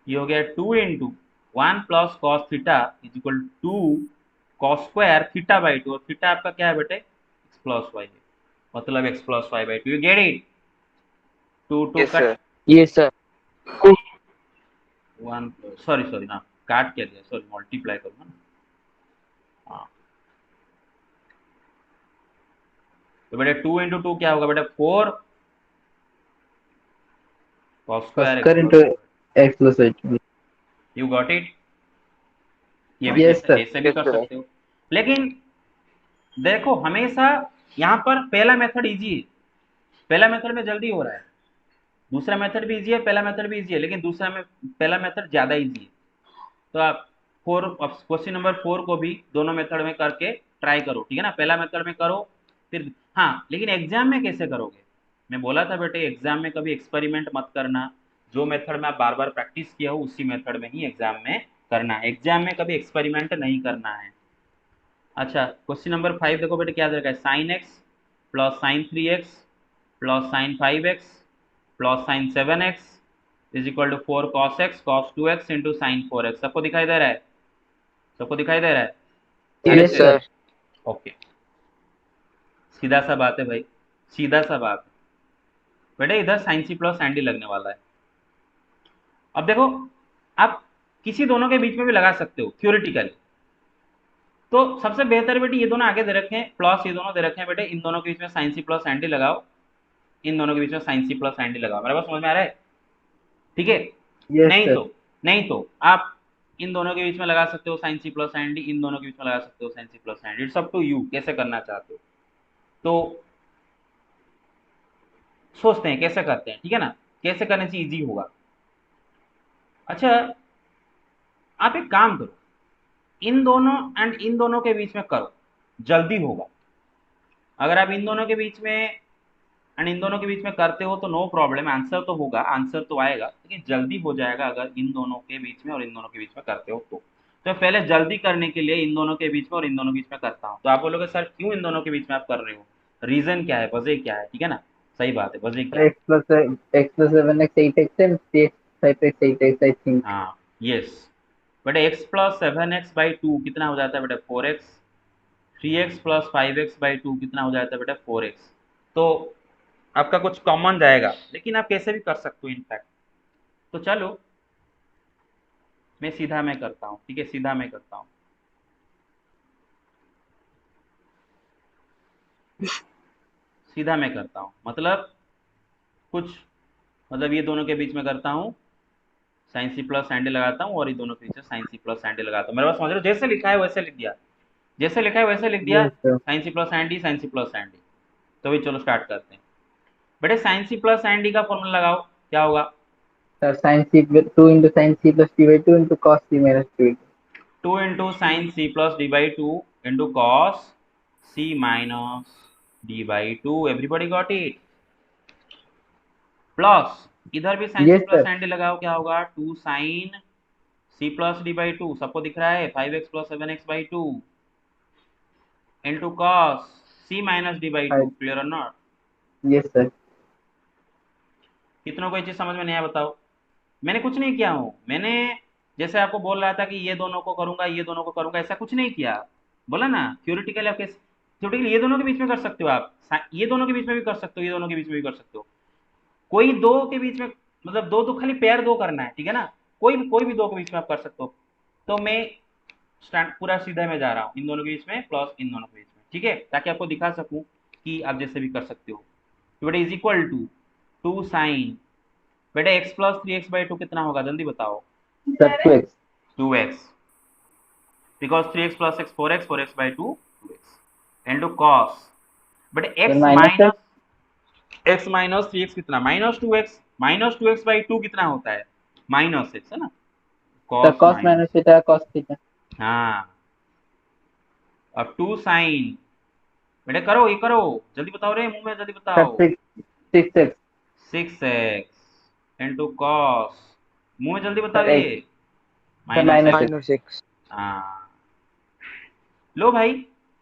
[SPEAKER 1] ये हो गया 2 into 1 plus cos theta is equal 2 cos square theta by 2। और theta आपका क्या है बेटे? एक्स प्लस वाई, मतलब x plus y by 2। You get it? 2 2
[SPEAKER 4] Yes,
[SPEAKER 1] cut,
[SPEAKER 4] sir. Yes, sir.
[SPEAKER 1] 1 sorry sorry ना, काट क्या दिया, सॉरी मल्टीप्लाई करूंगा ना। हाँ, तो बेटे 2 इंटू 2 क्या होगा बेटे? 4 cos
[SPEAKER 2] Cos
[SPEAKER 1] square x
[SPEAKER 2] square
[SPEAKER 1] plus
[SPEAKER 2] into
[SPEAKER 1] y.
[SPEAKER 2] x plus y.
[SPEAKER 1] You got it? ये भी
[SPEAKER 2] Yes,
[SPEAKER 1] ऐसे
[SPEAKER 2] sir.
[SPEAKER 1] ऐसे भी
[SPEAKER 4] Yes,
[SPEAKER 1] कर
[SPEAKER 4] sir.
[SPEAKER 1] सकते हो, लेकिन देखो हमेशा यहाँ पर पहला मेथड इजी है। पहला मेथड में जल्दी हो रहा है, दूसरा मेथड भी इजी है, पहला मेथड भी इजी है, लेकिन दूसरा में पहला मेथड ज्यादा इजी है। तो आप क्वेश्चन नंबर 4 को भी दोनों मेथड में करके ट्राई करो, ठीक है ना, पहला मेथड में करो फिर। हाँ लेकिन एग्जाम में कैसे करोगे, मैं बोला था बेटे एग्जाम में कभी एक्सपेरिमेंट मत करना, जो मेथड में आप बार बार प्रैक्टिस किया हो उसी मेथड में ही एग्जाम में करना है, एग्जाम में कभी एक्सपेरिमेंट नहीं करना है। अच्छा क्वेश्चन नंबर 5 देखो बेटे क्या दे रखा है, sine x plus sine 3x plus sine 5x plus sine 7x is equal to 4 cos x cos 2x into sine 4x। सबको दिखाई दे रहा है, सबको दिखाई दे रहा है आगे
[SPEAKER 4] यस
[SPEAKER 1] से?
[SPEAKER 4] सर।
[SPEAKER 1] ओके, सीधा सा बात है भाई, सीधा सा बात है बेटे, इधर sign C plus sign d लगने वाला है। अब देखो आप किसी दोनों के बीच में भी लगा सकते हो थ्योरेटिकली, तो सबसे बेहतर बेटे ये दोनों आगे दे रखे हैं प्लस, ये दोनों दे रखे हैं बेटे, इन दोनों के बीच में sine C plus sign d लगाओ, इन दोनों के बीच में sine C plus sign d लगाओ, मेरे पास समझ में आ रहा है? ठीक है,
[SPEAKER 2] यस
[SPEAKER 1] नहीं
[SPEAKER 2] सर।
[SPEAKER 1] तो नहीं तो आप इन दोनों के बीच में लगा सकते हो sine C plus sign d, इन दोनों के बीच में लगा सकते हो sine C plus sign d, it's up to you कैसे करना चाहते हो, तो सोचते हैं कैसे करते हैं, ठीक है ना, कैसे करने से इजी होगा। अच्छा आप एक काम करो, इन दोनों एंड इन दोनों के बीच में करो, जल्दी होगा। अगर आप इन दोनों के बीच में एंड इन दोनों के बीच में करते हो तो नो प्रॉब्लम, आंसर तो होगा, आंसर तो आएगा, लेकिन जल्दी हो जाएगा अगर इन दोनों के बीच में और इन दोनों के बीच में करते हो तो पहले जल्दी करने के लिए इन दोनों के बीच में और इन दोनों के बीच में करता हूँ, तो आप बोलोगे सर क्यों इन दोनों के बीच में आप कर रहे हो, रीजन क्या है, वजह क्या है, ठीक है ना, सही बात है, वजह क्या है?
[SPEAKER 2] x plus 7x 8x and 3x 5x 8x I think।
[SPEAKER 1] हाँ यस बेटे, x प्लस 7x/2 कितना हो जाता है बेटा 4x, 3x प्लस 5x/2 कितना हो जाता है बेटा 4x, तो आपका कुछ कॉमन जाएगा, लेकिन आप कैसे भी कर सकते हो इनफैक्ट, तो चलो मैं सीधा मैं करता हूँ, ठीक है, सीधा मैं करता हूँ, सीधा मैं करता हूँ मतलब कुछ, मतलब ये दोनों के बीच में करता हूँ sine C plus sign d लगाता हूँ और ये दोनों के बीच में sine C plus sign d लगाता हूँ, मेरे पास समझ रहे हो, जैसे लिखा है वैसे लिख दिया, जैसे लिखा है वैसे लिख दिया,
[SPEAKER 2] yes sir.
[SPEAKER 1] Sine C plus sign d sine C plus sign d. तो भी चलो स्टार्ट करते हैं बेटे, sine C plus sign D का फॉर्मूला लगाओ, क्या होगा?
[SPEAKER 2] Sir sin c 2 into sin c plus d by 2 into cos c minus 2।
[SPEAKER 1] 2 into sine C plus D by 2 into cos C minus D by 2, everybody got it, plus इधर भी sine c
[SPEAKER 2] yes
[SPEAKER 1] plus
[SPEAKER 2] sir.
[SPEAKER 1] Sine d लगाओ, क्या होगा 2 sine C plus D by 2, सबको दिख रहा है 5x plus 7x/2 into cos C minus D by 2, clear और नॉट?
[SPEAKER 2] Yes sir.
[SPEAKER 1] कितनों को ये चीज समझ में नहीं आया बताओ? मैंने कुछ नहीं किया हूँ, मैंने जैसे आपको बोल रहा था कि ये दोनों को करूंगा ये दोनों को करूंगा, ऐसा कुछ नहीं किया, बोला ना थ्योरेटिकली आप कैसे, थ्योरेटिकली ये दोनों के बीच में कर सकते हो आप, ये दोनों के बीच में भी कर सकते हो, ये दोनों के बीच में भी कर सकते हो, कोई दो के बीच में, मतलब दो तो खाली पेयर दो करना है, ठीक है ना, कोई भी दो के बीच में आप कर सकते हो, तो मैं स्टैंड पूरा सीधा में जा रहा हूँ, इन दोनों के बीच में प्लस इन दोनों के बीच में, ठीक है, ताकि आपको दिखा सकूं कि आप जैसे भी कर सकते हो। तो बेटा इज इक्वल टू 2 साइन, बेटा x प्लस 3x/2 कितना होगा जल्दी बताओ?
[SPEAKER 2] Sir 2x।
[SPEAKER 1] 2x, because 3x plus x 4x 4x/2 2x into cos, but
[SPEAKER 2] sir
[SPEAKER 1] x
[SPEAKER 2] minus
[SPEAKER 1] minus x minus 3x कितना माइनस 2x/2 कितना होता है माइनस x है ना,
[SPEAKER 2] sir
[SPEAKER 1] cos
[SPEAKER 2] cos
[SPEAKER 1] minus,
[SPEAKER 2] minus theta cos theta।
[SPEAKER 1] हाँ अब 2 sine, बेटे करो ये करो, जल्दी बताओ रे मुंह में जल्दी
[SPEAKER 2] सर
[SPEAKER 1] बताओ,
[SPEAKER 2] 6x।
[SPEAKER 1] 6x इंटू कॉस, मुंह में जल्दी
[SPEAKER 2] सर
[SPEAKER 1] बताओ ये,
[SPEAKER 2] x। Sir
[SPEAKER 1] minus
[SPEAKER 2] minus
[SPEAKER 1] x,
[SPEAKER 2] x।
[SPEAKER 4] -6।
[SPEAKER 1] हाँ लो भाई,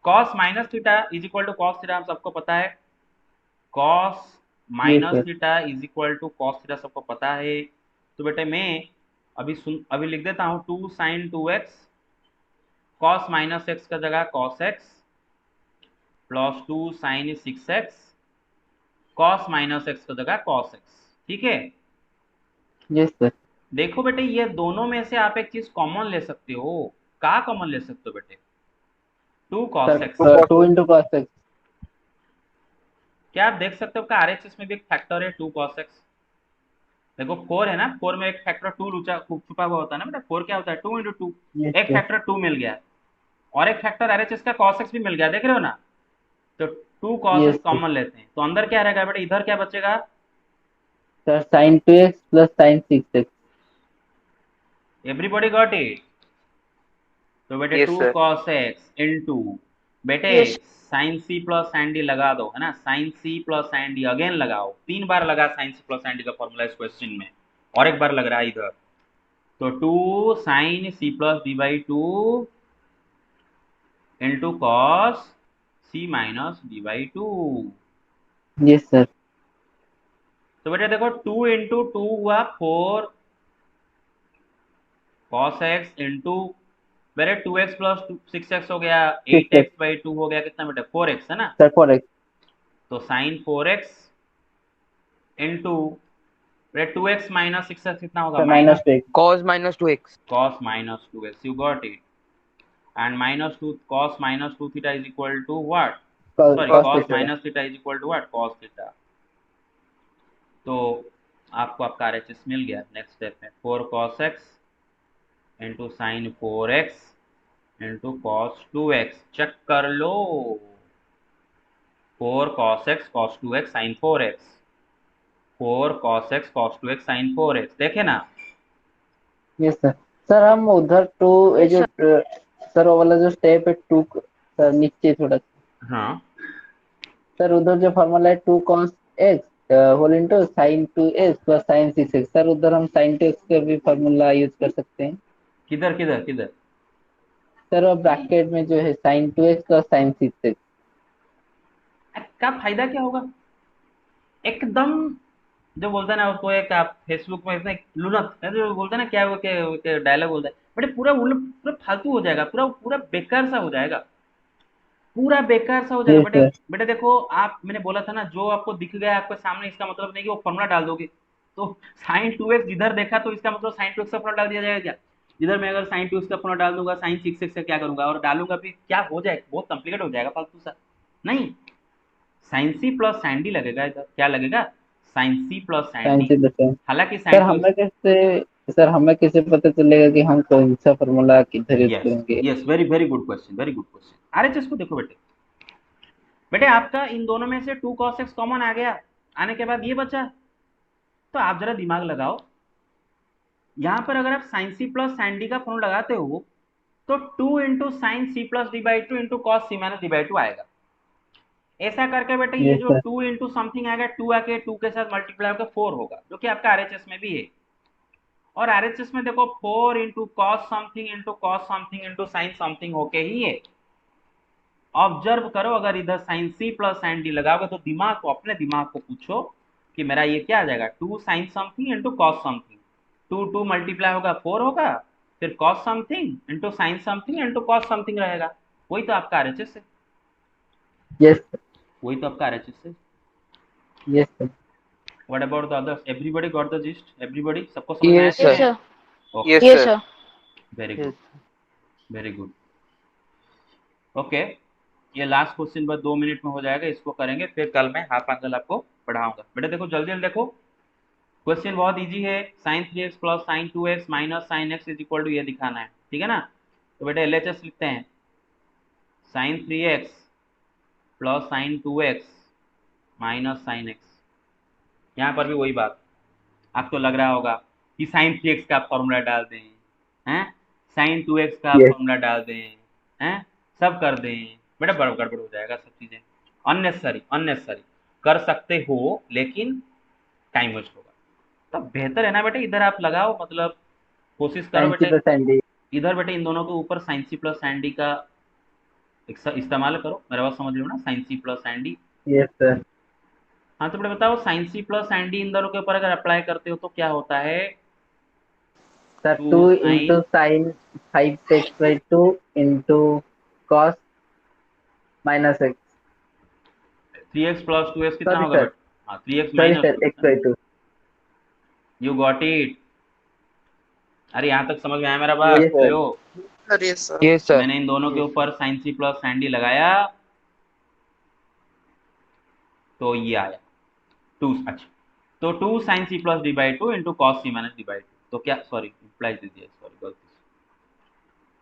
[SPEAKER 1] cos minus theta is equal to cos theta हम सबको पता है, cos
[SPEAKER 2] yes
[SPEAKER 1] minus
[SPEAKER 2] sir.
[SPEAKER 1] Theta is equal to cos theta सबको पता है, तो बेटे मैं अभी लिख देता हूँ 2 sign 2x, cos minus x का जगह cos x plus 2 sine 6x, cos minus x का जगह cos x, ठीक है।
[SPEAKER 2] Yes sir.
[SPEAKER 1] देखो बेटे ये दोनों में से आप एक चीज कॉमन ले सकते हो, क्या कॉमन ले सकते हो बेटे? 2 cos
[SPEAKER 2] sir
[SPEAKER 1] x,
[SPEAKER 2] 2 into cos x।
[SPEAKER 1] क्या आप देख सकते हो कि RHS में भी एक फैक्टर है 2 cos x, देखो 4 है ना, 4 में एक फैक्टर 2 छुपा हुआ होता है ना बेटा, 4 क्या होता है 2 इंटू 2,
[SPEAKER 2] यस
[SPEAKER 1] एक
[SPEAKER 2] सर।
[SPEAKER 1] फैक्टर 2 मिल गया और एक फैक्टर RHS का cos x भी मिल गया, देख रहे हो ना, तो 2 cos
[SPEAKER 2] yes
[SPEAKER 1] x
[SPEAKER 2] sir.
[SPEAKER 1] Common लेते हैं, तो अंदर क्या रहेगा बेटा, इधर क्या बचेगा,
[SPEAKER 2] sir sin 2x plus sin 6x।
[SPEAKER 1] Everybody got it, तो बेटे
[SPEAKER 4] yes
[SPEAKER 1] 2
[SPEAKER 4] sir.
[SPEAKER 1] cos x into बेटे
[SPEAKER 3] Yes.
[SPEAKER 1] Sine C plus sign d लगा दो, है ना, sine C plus sign d again लगाओ, 3 बार लगा sine C plus sign D का फॉर्मूला इस क्वेश्चन में, और एक बार लग रहा है इधर। तो 2 sin c plus d/2 into cos सी माइनस d/2।
[SPEAKER 2] Yes sir.
[SPEAKER 1] तो बेटा देखो 2 इंटू 2 हुआ 4 cos x इंटू बेटे 2x प्लस 6x हो गया, 8x/2 हो गया, कितना बेटा 4x है ना।
[SPEAKER 2] Sir 4x।
[SPEAKER 1] तो साइन 4x इंटू बेटे 2x माइनस 6x कितना होगा,
[SPEAKER 2] sir
[SPEAKER 1] minus
[SPEAKER 2] -2x।
[SPEAKER 4] cos -2x।
[SPEAKER 1] cos minus 2x, you got it, and minus 2 cos minus 2 theta is equal to what, sorry
[SPEAKER 2] cos
[SPEAKER 1] cos
[SPEAKER 2] theta।
[SPEAKER 1] minus theta is equal to what, cos theta। तो आपको आपका RHS मिल गया। Next step में 4 cos x into sine 4x into cos 2x, check कर लो, 4 cos x cos 2x sin 4x, 4 cos x cos 2x sin 4x, देखे ना।
[SPEAKER 2] Yes sir. Sir हम उधर टू ये
[SPEAKER 3] Yes,
[SPEAKER 2] जो
[SPEAKER 3] sir.
[SPEAKER 2] सर वो वाला जो स्टेप है टू, सर नीचे थोड़ा सा।
[SPEAKER 1] हाँ
[SPEAKER 2] सर उधर जो फॉर्मूला है 2 cos x whole into sine 2x plus sine 6x, sir उधर हम साइन 2x का भी फॉर्मूला यूज कर सकते हैं।
[SPEAKER 1] किधर किधर किधर,
[SPEAKER 2] सर वो ब्रैकेट में जो है sign 2x plus sine 6x।
[SPEAKER 1] क्या फायदा क्या होगा, एकदम जो बोलता है ना उसको, एक आप फेसबुक में इतना लुनत है जो बोलता है ना, क्या वो के डायलॉग बोलता है, बट पूरा पूरा फालतू हो जाएगा, पूरा पूरा बेकार सा हो जाएगा, पूरा बेकार सा हो जाएगा।
[SPEAKER 2] यस
[SPEAKER 1] बेटे
[SPEAKER 2] सर।
[SPEAKER 1] बेटे देखो, आप मैंने बोला था ना, जो आपको दिख गया आपके सामने इसका मतलब नहीं कि वो फॉर्मूला डाल दोगे। तो साइन 2x जिधर देखा तो इसका मतलब साइन 2x का फॉर्मूला डाल दिया जाएगा क्या, जिधर मैं अगर साइन 2x का फॉर्मूला डाल दूंगा साइन 6x का क्या करूंगा, और डालूंगा भी क्या हो जाएगा, बहुत कॉम्प्लिकेट हो जाएगा फालतू सा। नहीं, sine C plus sign d लगेगा इधर, क्या लगेगा, sine C plus sine
[SPEAKER 2] sine
[SPEAKER 1] d.
[SPEAKER 2] से बचा।
[SPEAKER 1] हालांकि
[SPEAKER 2] सर
[SPEAKER 1] साइन टू एक्स,
[SPEAKER 2] हमें कैसे, सर हमें कैसे पता चलेगा कि हम कौन सा फॉर्मूला किधर यूज
[SPEAKER 1] यस
[SPEAKER 2] करेंगे?
[SPEAKER 1] Yes, very very good question, very good question. RHS को देखो बेटे, बेटे आपका इन दोनों में से 2 cos x कॉमन आ गया, आने के बाद ये बचा, तो आप जरा दिमाग लगाओ, यहां पर अगर आप sine C plus sign D का फॉर्मूला लगाते हो तो 2 इंटू साइन सी प्लस डी/2 इंटू कॉस सी माइनस डी/2 आएगा। ऐसा करके बेटे ये
[SPEAKER 2] यस
[SPEAKER 1] जो
[SPEAKER 2] सर।
[SPEAKER 1] 2 इंटू समथिंग आएगा, 2 आके 2 के साथ मल्टीप्लाई होकर 4 होगा, जो कि आपका आरएचएस में भी है। और आरएचएस में देखो 4 into cos something into cos something into sine something होके ही है। ऑब्जर्व करो, अगर इधर साइन सी प्लस साइन डी लगाओगे तो दिमाग को, अपने दिमाग को पूछो कि मेरा ये क्या आ जाएगा, 2 sine something into cos something, 2 2 multiply होगा 4 होगा, फिर cos something into sine something into cos something रहेगा, वही तो आपका आरएचएस है,
[SPEAKER 2] यस
[SPEAKER 1] वही तो आपका आरएचएस है।
[SPEAKER 2] Yes sir.
[SPEAKER 1] What about the others, everybody got the gist, everybody, सबको समझ में आया
[SPEAKER 4] Yes
[SPEAKER 1] कि
[SPEAKER 3] Yes,
[SPEAKER 4] sir।
[SPEAKER 1] नहीं?
[SPEAKER 3] sir.
[SPEAKER 1] Okay,
[SPEAKER 4] Yes
[SPEAKER 3] Yes,
[SPEAKER 4] sir।
[SPEAKER 3] sir.
[SPEAKER 1] Very good,
[SPEAKER 4] Yes।
[SPEAKER 1] Very good. Okay, ये लास्ट क्वेश्चन बस 2 मिनट में हो जाएगा, इसको करेंगे, फिर कल मैं हाफ आंसर आपको पढ़ाऊंगा। बेटा देखो जल्दी जल्दी देखो, क्वेश्चन बहुत इजी है, sine 3x plus sine 2x minus sine x is equal to ये दिखाना है, ठीक है ना। तो बेटा एलएचएस लिखते हैं, sine 3x plus sine 2x minus sine x। यहाँ पर भी वही बात, आपको लग रहा होगा कि साइन 3x का फॉर्मूला डाल दें, हैं, साइन 2x का
[SPEAKER 2] यस
[SPEAKER 1] फॉर्मूला डाल दें, हैं, सब कर दें, बेटा बड़ा गड़बड़ हो जाएगा सब चीज़ें, अननेसेसरी अननेसेसरी कर सकते हो लेकिन टाइम वेस्ट होगा। तब बेहतर है ना बेटे इधर आप लगाओ, मतलब कोशिश करो
[SPEAKER 2] साइन सी
[SPEAKER 1] बेटे,
[SPEAKER 2] प्लस साइन डी।
[SPEAKER 1] इधर बेटे इन दोनों के ऊपर sine C plus sign D का इस्तेमाल करो, मेरा बात समझ रहे हो ना, sine C plus sign d.
[SPEAKER 2] Yes sir.
[SPEAKER 1] हाँ तो बेटा बताओ, sine C plus sign d इन दोनों के ऊपर अगर अप्लाई करते हो तो क्या होता है,
[SPEAKER 2] sir 2
[SPEAKER 1] two
[SPEAKER 2] into
[SPEAKER 1] sine
[SPEAKER 2] sine 5x/2 into cos minus x.
[SPEAKER 1] 3x plus 2x कितना
[SPEAKER 2] सॉरी
[SPEAKER 1] होगा
[SPEAKER 2] सर,
[SPEAKER 1] बेटा, हाँ 3x
[SPEAKER 2] sorry
[SPEAKER 1] minus
[SPEAKER 2] sir
[SPEAKER 1] 2,
[SPEAKER 2] x/2।
[SPEAKER 1] You got it. अरे यहाँ तक समझ में आया मेरा बात,
[SPEAKER 2] यस सर।
[SPEAKER 1] लो,
[SPEAKER 4] Sir, yes sir। Yes sir।
[SPEAKER 1] मैंने इन दोनों के ऊपर sine C plus sign d लगाया तो ये आया 2, अच्छा, तो 2 साइन सी प्लस डी/2 इंटू कॉस सी माइनस डी/2, तो क्या, सॉरी रिप्लाई दीजिए, सॉरी गलती से,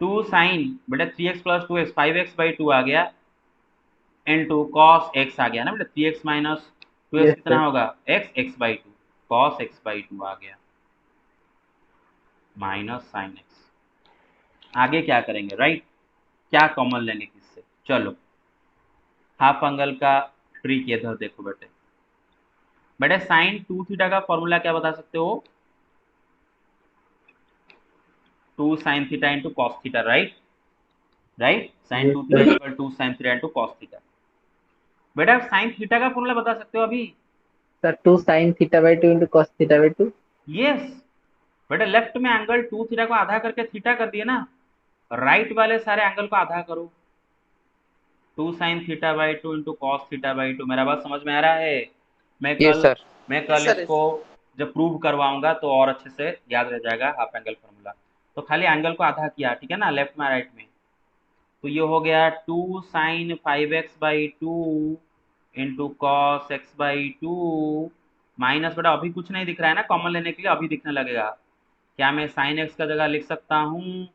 [SPEAKER 1] 2 साइन बेटा 3x प्लस 2x 5x/2 आ गया इंटू कॉस x आ गया ना बेटा, 3x माइनस 2x
[SPEAKER 2] यस
[SPEAKER 1] कितना
[SPEAKER 2] सर।
[SPEAKER 1] होगा, x/2, कॉस x/2 आ गया माइनस साइन x। आगे क्या करेंगे, राइट, क्या कॉमन लेंगे किससे, चलो हाफ एंगल का ट्रिक इधर देखो बेटे। बेटे साइन 2 थीटा का फॉर्मूला क्या बता सकते हो? 2 sin theta into cos theta, right? Right, sine 2 theta इक्वल 2 sin theta into cos theta. बेटा साइन थीटा का फॉर्मूला बता सकते हो अभी?
[SPEAKER 2] Sir 2 sin theta by 2 into cos theta by 2।
[SPEAKER 1] Yes बेटा, लेफ्ट में एंगल 2 थीटा को आधा करके थीटा कर दिए ना, राइट वाले सारे एंगल को आधा करो। 2 sin theta by 2 into cos theta by 2। मेरा बात समझ में आ रहा है? मैं
[SPEAKER 4] Yes,
[SPEAKER 1] कल
[SPEAKER 4] sir.
[SPEAKER 1] मैं कल इसको जब प्रूव करवाऊंगा तो और अच्छे से याद रह जाएगा हाफ एंगल फॉर्मूला। तो खाली एंगल को आधा किया, ठीक है ना, लेफ्ट में राइट में। तो ये हो गया 2 sin 5x by 2 into cos x by 2 minus, बेटा अभी कुछ नहीं दिख रहा है ना, कॉमन लेने के लिए अभी दिखने लगेगा। क्या मैं साइन एक्स का जगह लिख सकता हूँ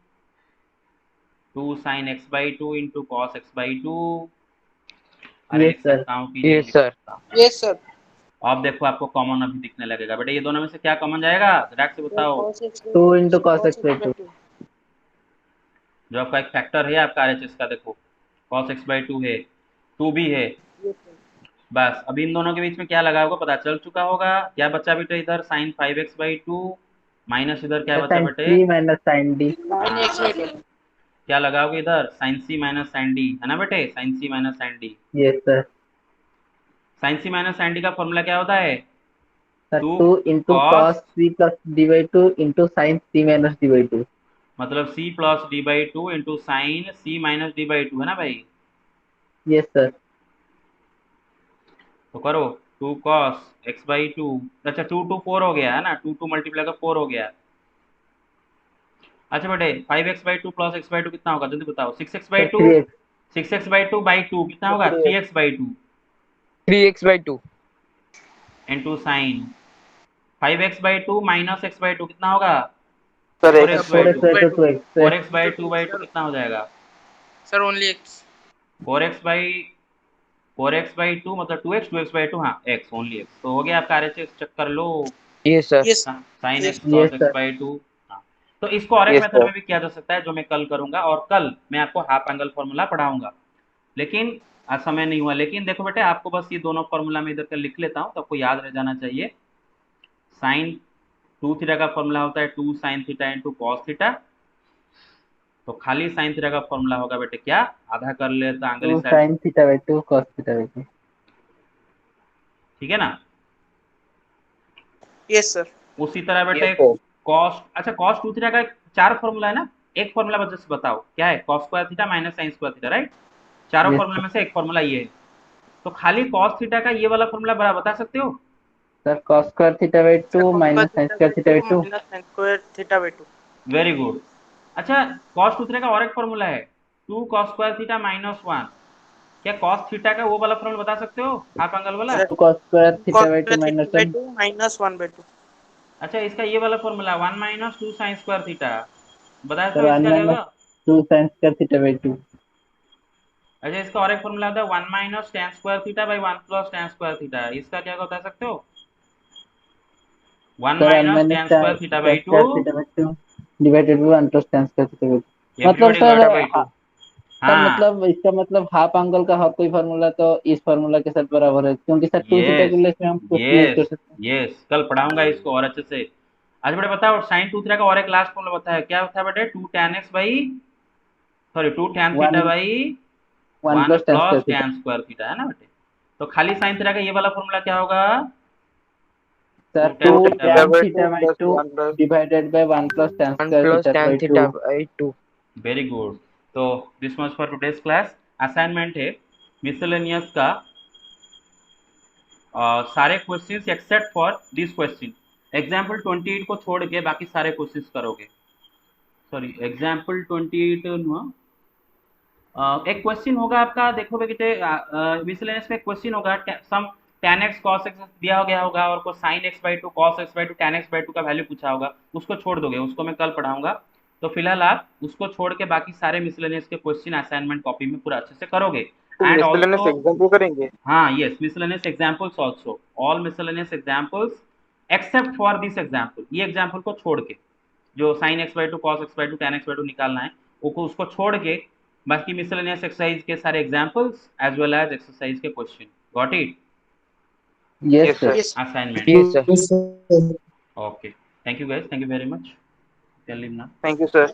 [SPEAKER 1] 2 sin x by 2 into cos x by 2? अरे
[SPEAKER 2] यस
[SPEAKER 1] लिख
[SPEAKER 2] सर।
[SPEAKER 1] सकता हूँ कि नहीं
[SPEAKER 4] Yes,
[SPEAKER 1] लिख
[SPEAKER 4] sir.
[SPEAKER 1] सकता हूँ?
[SPEAKER 4] Yes, sir.
[SPEAKER 1] अब देखो आपको कॉमन अभी दिखने लगेगा। बेटा ये दोनों में से क्या कॉमन जाएगा, झटाक से बताओ।
[SPEAKER 2] 2 इंटू कॉस एक्स बाई 2।
[SPEAKER 1] जो आपका एक फैक्टर है आपका RHS का, देखो cos x बाई 2 है, 2 भी है। बस अब इन दोनों के बीच में क्या लगा होगा पता चल चुका होगा। क्या बचा बेटे इधर sin 5x बाई 2 माइनस इधर क्या बचा
[SPEAKER 2] साइन
[SPEAKER 1] बेटे?
[SPEAKER 2] C minus sine d.
[SPEAKER 1] क्या लगाओगे इधर? sin c minus sin d, है ना बेटे, sin c minus sin d।
[SPEAKER 2] Yes sir.
[SPEAKER 1] sin c minus sin d का फॉर्मूला क्या होता है?
[SPEAKER 2] Sir
[SPEAKER 1] 2
[SPEAKER 2] 2 into
[SPEAKER 1] cos,
[SPEAKER 2] cos c plus D by 2 into sine c minus D by 2।
[SPEAKER 1] मतलब c plus D by 2 into sine c minus D by 2, है ना भाई?
[SPEAKER 2] Yes sir.
[SPEAKER 1] तो करो 2 cos x बाई 2, अच्छा 2 2 4 हो गया है ना, 2 2 मल्टीप्लाई का 4 हो गया। अच्छा बेटे 5x by 2 plus x by 2 कितना होगा जल्दी बताओ? 6x by
[SPEAKER 2] sir
[SPEAKER 1] 2,
[SPEAKER 2] 3x।
[SPEAKER 1] 6x by 2 कितना होगा? 3x by 2
[SPEAKER 4] 3x by 2.
[SPEAKER 1] Into sign 5x by 2 minus x by 2 कितना होगा?
[SPEAKER 4] Sir,
[SPEAKER 1] 4x
[SPEAKER 4] x.
[SPEAKER 1] By
[SPEAKER 2] 4x
[SPEAKER 1] 2।
[SPEAKER 2] By 2 2 x।
[SPEAKER 1] 4x by 2 by 2 कितना हो जाएगा?
[SPEAKER 4] Sir, only x.
[SPEAKER 1] 4x by 4x by 2 मतलब 2x, 2x by 2, हाँ x, only x। तो हो गया आपका RHS, चेक कर लो।
[SPEAKER 4] Yes, sir. Yes.
[SPEAKER 1] Sine
[SPEAKER 4] Yes.
[SPEAKER 1] X cos
[SPEAKER 2] yes
[SPEAKER 1] x
[SPEAKER 2] sir.
[SPEAKER 1] By 2। हाँ, तो इसको और एक
[SPEAKER 4] Yes,
[SPEAKER 1] मेथड
[SPEAKER 4] sir.
[SPEAKER 1] में भी किया जा सकता है जो मैं कल करूंगा, और कल मैं आपको हाफ एंगल फॉर्मूला पढ़ाऊंगा। लेकिन आज समय नहीं हुआ। लेकिन देखो बेटे आपको बस ये दोनों फॉर्मूला में इधर कर लिख लेता हूँ तो आपको याद रह जाना चाहिए। साइन 2 थीटा का फॉर्मूला होता है 2 sin theta into cos theta. तो खाली साइन थीटा का फॉर्मूला होगा बेटे क्या, आधा कर ले तो एंगल
[SPEAKER 2] 2
[SPEAKER 1] इस side,
[SPEAKER 2] sin theta by 2 cos theta by 2।
[SPEAKER 1] ठीक है ना।
[SPEAKER 4] Yes, sir.
[SPEAKER 1] उसी तरह बेटे
[SPEAKER 4] Yes, sir.
[SPEAKER 1] कॉस, अच्छा कॉस 2 थीटा का 4 फॉर्मूला है ना, एक फॉर्मूला बस जस्ट बताओ क्या है? Cos square theta minus sine square theta, right? चारों
[SPEAKER 2] यस
[SPEAKER 1] फॉर्मूला
[SPEAKER 2] सर।
[SPEAKER 1] में से एक फॉर्मूला ये है। तो खाली कॉस थीटा का ये वाला फॉर्मूला बड़ा बता सकते हो?
[SPEAKER 2] Sir cos square theta by 2
[SPEAKER 4] Sir, cos
[SPEAKER 2] minus
[SPEAKER 4] square
[SPEAKER 2] sin
[SPEAKER 4] theta
[SPEAKER 2] square
[SPEAKER 4] by
[SPEAKER 2] theta
[SPEAKER 4] 2
[SPEAKER 2] by 2।
[SPEAKER 4] minus sin square theta by 2.
[SPEAKER 1] Very good. अच्छा कॉस 2 थीटा का और एक फॉर्मूला है 2 cos स्क्वायर थीटा माइनस 1। क्या कॉस थीटा का वो वाला formula बता सकते हो, हाफ एंगल वाला?
[SPEAKER 4] Sir,
[SPEAKER 2] 2 cos square
[SPEAKER 4] 2
[SPEAKER 2] theta
[SPEAKER 4] cos
[SPEAKER 2] by 2
[SPEAKER 4] square theta
[SPEAKER 2] minus
[SPEAKER 4] by
[SPEAKER 2] 1।
[SPEAKER 4] 2 minus 1 by 2.
[SPEAKER 1] अच्छा इसका ये वाला formula 1 minus 2 sign square theta, बताया
[SPEAKER 2] सर
[SPEAKER 1] तो
[SPEAKER 2] 1
[SPEAKER 1] इसका
[SPEAKER 2] माइनस
[SPEAKER 1] जगह।
[SPEAKER 2] 2 sin स्क्वायर थीटा बाई 2।
[SPEAKER 1] अच्छा इसका और एक फॉर्मूला होता है 1 minus tan square theta by 1 plus tan square theta, इसका क्या बता सकते हो? 1
[SPEAKER 2] sir 1
[SPEAKER 1] minus
[SPEAKER 2] minus
[SPEAKER 1] tan
[SPEAKER 2] tan
[SPEAKER 1] square theta by 2,
[SPEAKER 2] square theta by 2 divided by 1 plus tan square theta by 2। मतलब
[SPEAKER 1] everybody
[SPEAKER 2] sir
[SPEAKER 1] got by 2।
[SPEAKER 2] Sir
[SPEAKER 1] हाँ
[SPEAKER 2] मतलब इसका मतलब हाफ एंगल का कोई फार्मूला तो इस फार्मूला के साथ बराबर है, क्योंकि सर 2 थीटा
[SPEAKER 1] यस
[SPEAKER 2] के लिए इसमें हम कुछ भी यूज
[SPEAKER 1] यस
[SPEAKER 2] कर सकते हैं।
[SPEAKER 1] यस, कल पढ़ाऊंगा इसको और अच्छे से। आज बेटे बताओ साइन 2 थीटा का और एक लास्ट फॉर्मूला बताया, क्या था बेटे? 2 tan x by, sorry 2 tan theta
[SPEAKER 2] 1
[SPEAKER 1] by
[SPEAKER 2] 1
[SPEAKER 1] 1
[SPEAKER 2] plus tan
[SPEAKER 1] plus
[SPEAKER 2] square theta.
[SPEAKER 1] tan square theta, है ना बेटे। तो खाली साइन थीटा का ये वाला फॉर्मूला क्या होगा?
[SPEAKER 2] Sir
[SPEAKER 1] 2
[SPEAKER 2] 2
[SPEAKER 1] tan theta by,
[SPEAKER 2] tan theta by 2
[SPEAKER 4] 1 plus
[SPEAKER 2] divided by 1 plus tan
[SPEAKER 4] 1
[SPEAKER 2] square
[SPEAKER 4] plus
[SPEAKER 2] theta
[SPEAKER 4] tan
[SPEAKER 2] by 2।
[SPEAKER 4] theta by 2.
[SPEAKER 1] Very good. तो this much for today's class. Assignment है मिसलेनियस का सारे questions except for this question. Example 28 को छोड़ के बाकी सारे questions करोगे। सॉरी एग्जाम्पल 28 एक क्वेश्चन होगा आपका, देखो बेटे मिसलेनियस में क्वेश्चन होगा सम tan x cos x दिया गया होगा और को sin x by 2 cos x by 2 tan x by 2 का वैल्यू पूछा होगा, उसको छोड़ दोगे, उसको मैं कल पढ़ाऊंगा। तो फिलहाल आप उसको छोड़ के बाकी सारे मिसलेनियस के क्वेश्चन असाइनमेंट कॉपी में पूरा अच्छे से करोगे।
[SPEAKER 4] तो
[SPEAKER 1] एंड
[SPEAKER 4] miscellaneous
[SPEAKER 1] ऑल्सो
[SPEAKER 4] exam को करेंगे.
[SPEAKER 1] हाँ yes, miscellaneous examples also, all miscellaneous examples accept for this example, ये एग्जाम्पल को छोड़ के जो sin x by 2 cos x by 2 tan x by 2 निकालना है वो उसको छोड़ के बाकी मिसलेनियस एक्सरसाइज के सारे examples as well as exercise के question. Got it?
[SPEAKER 2] Yes, sir.
[SPEAKER 4] Yes.
[SPEAKER 1] Assignment.
[SPEAKER 4] Yes, sir.
[SPEAKER 5] Yes, sir.
[SPEAKER 1] Okay. Thank you guys. Thank you very much. You can leave now.
[SPEAKER 4] Thank you, sir.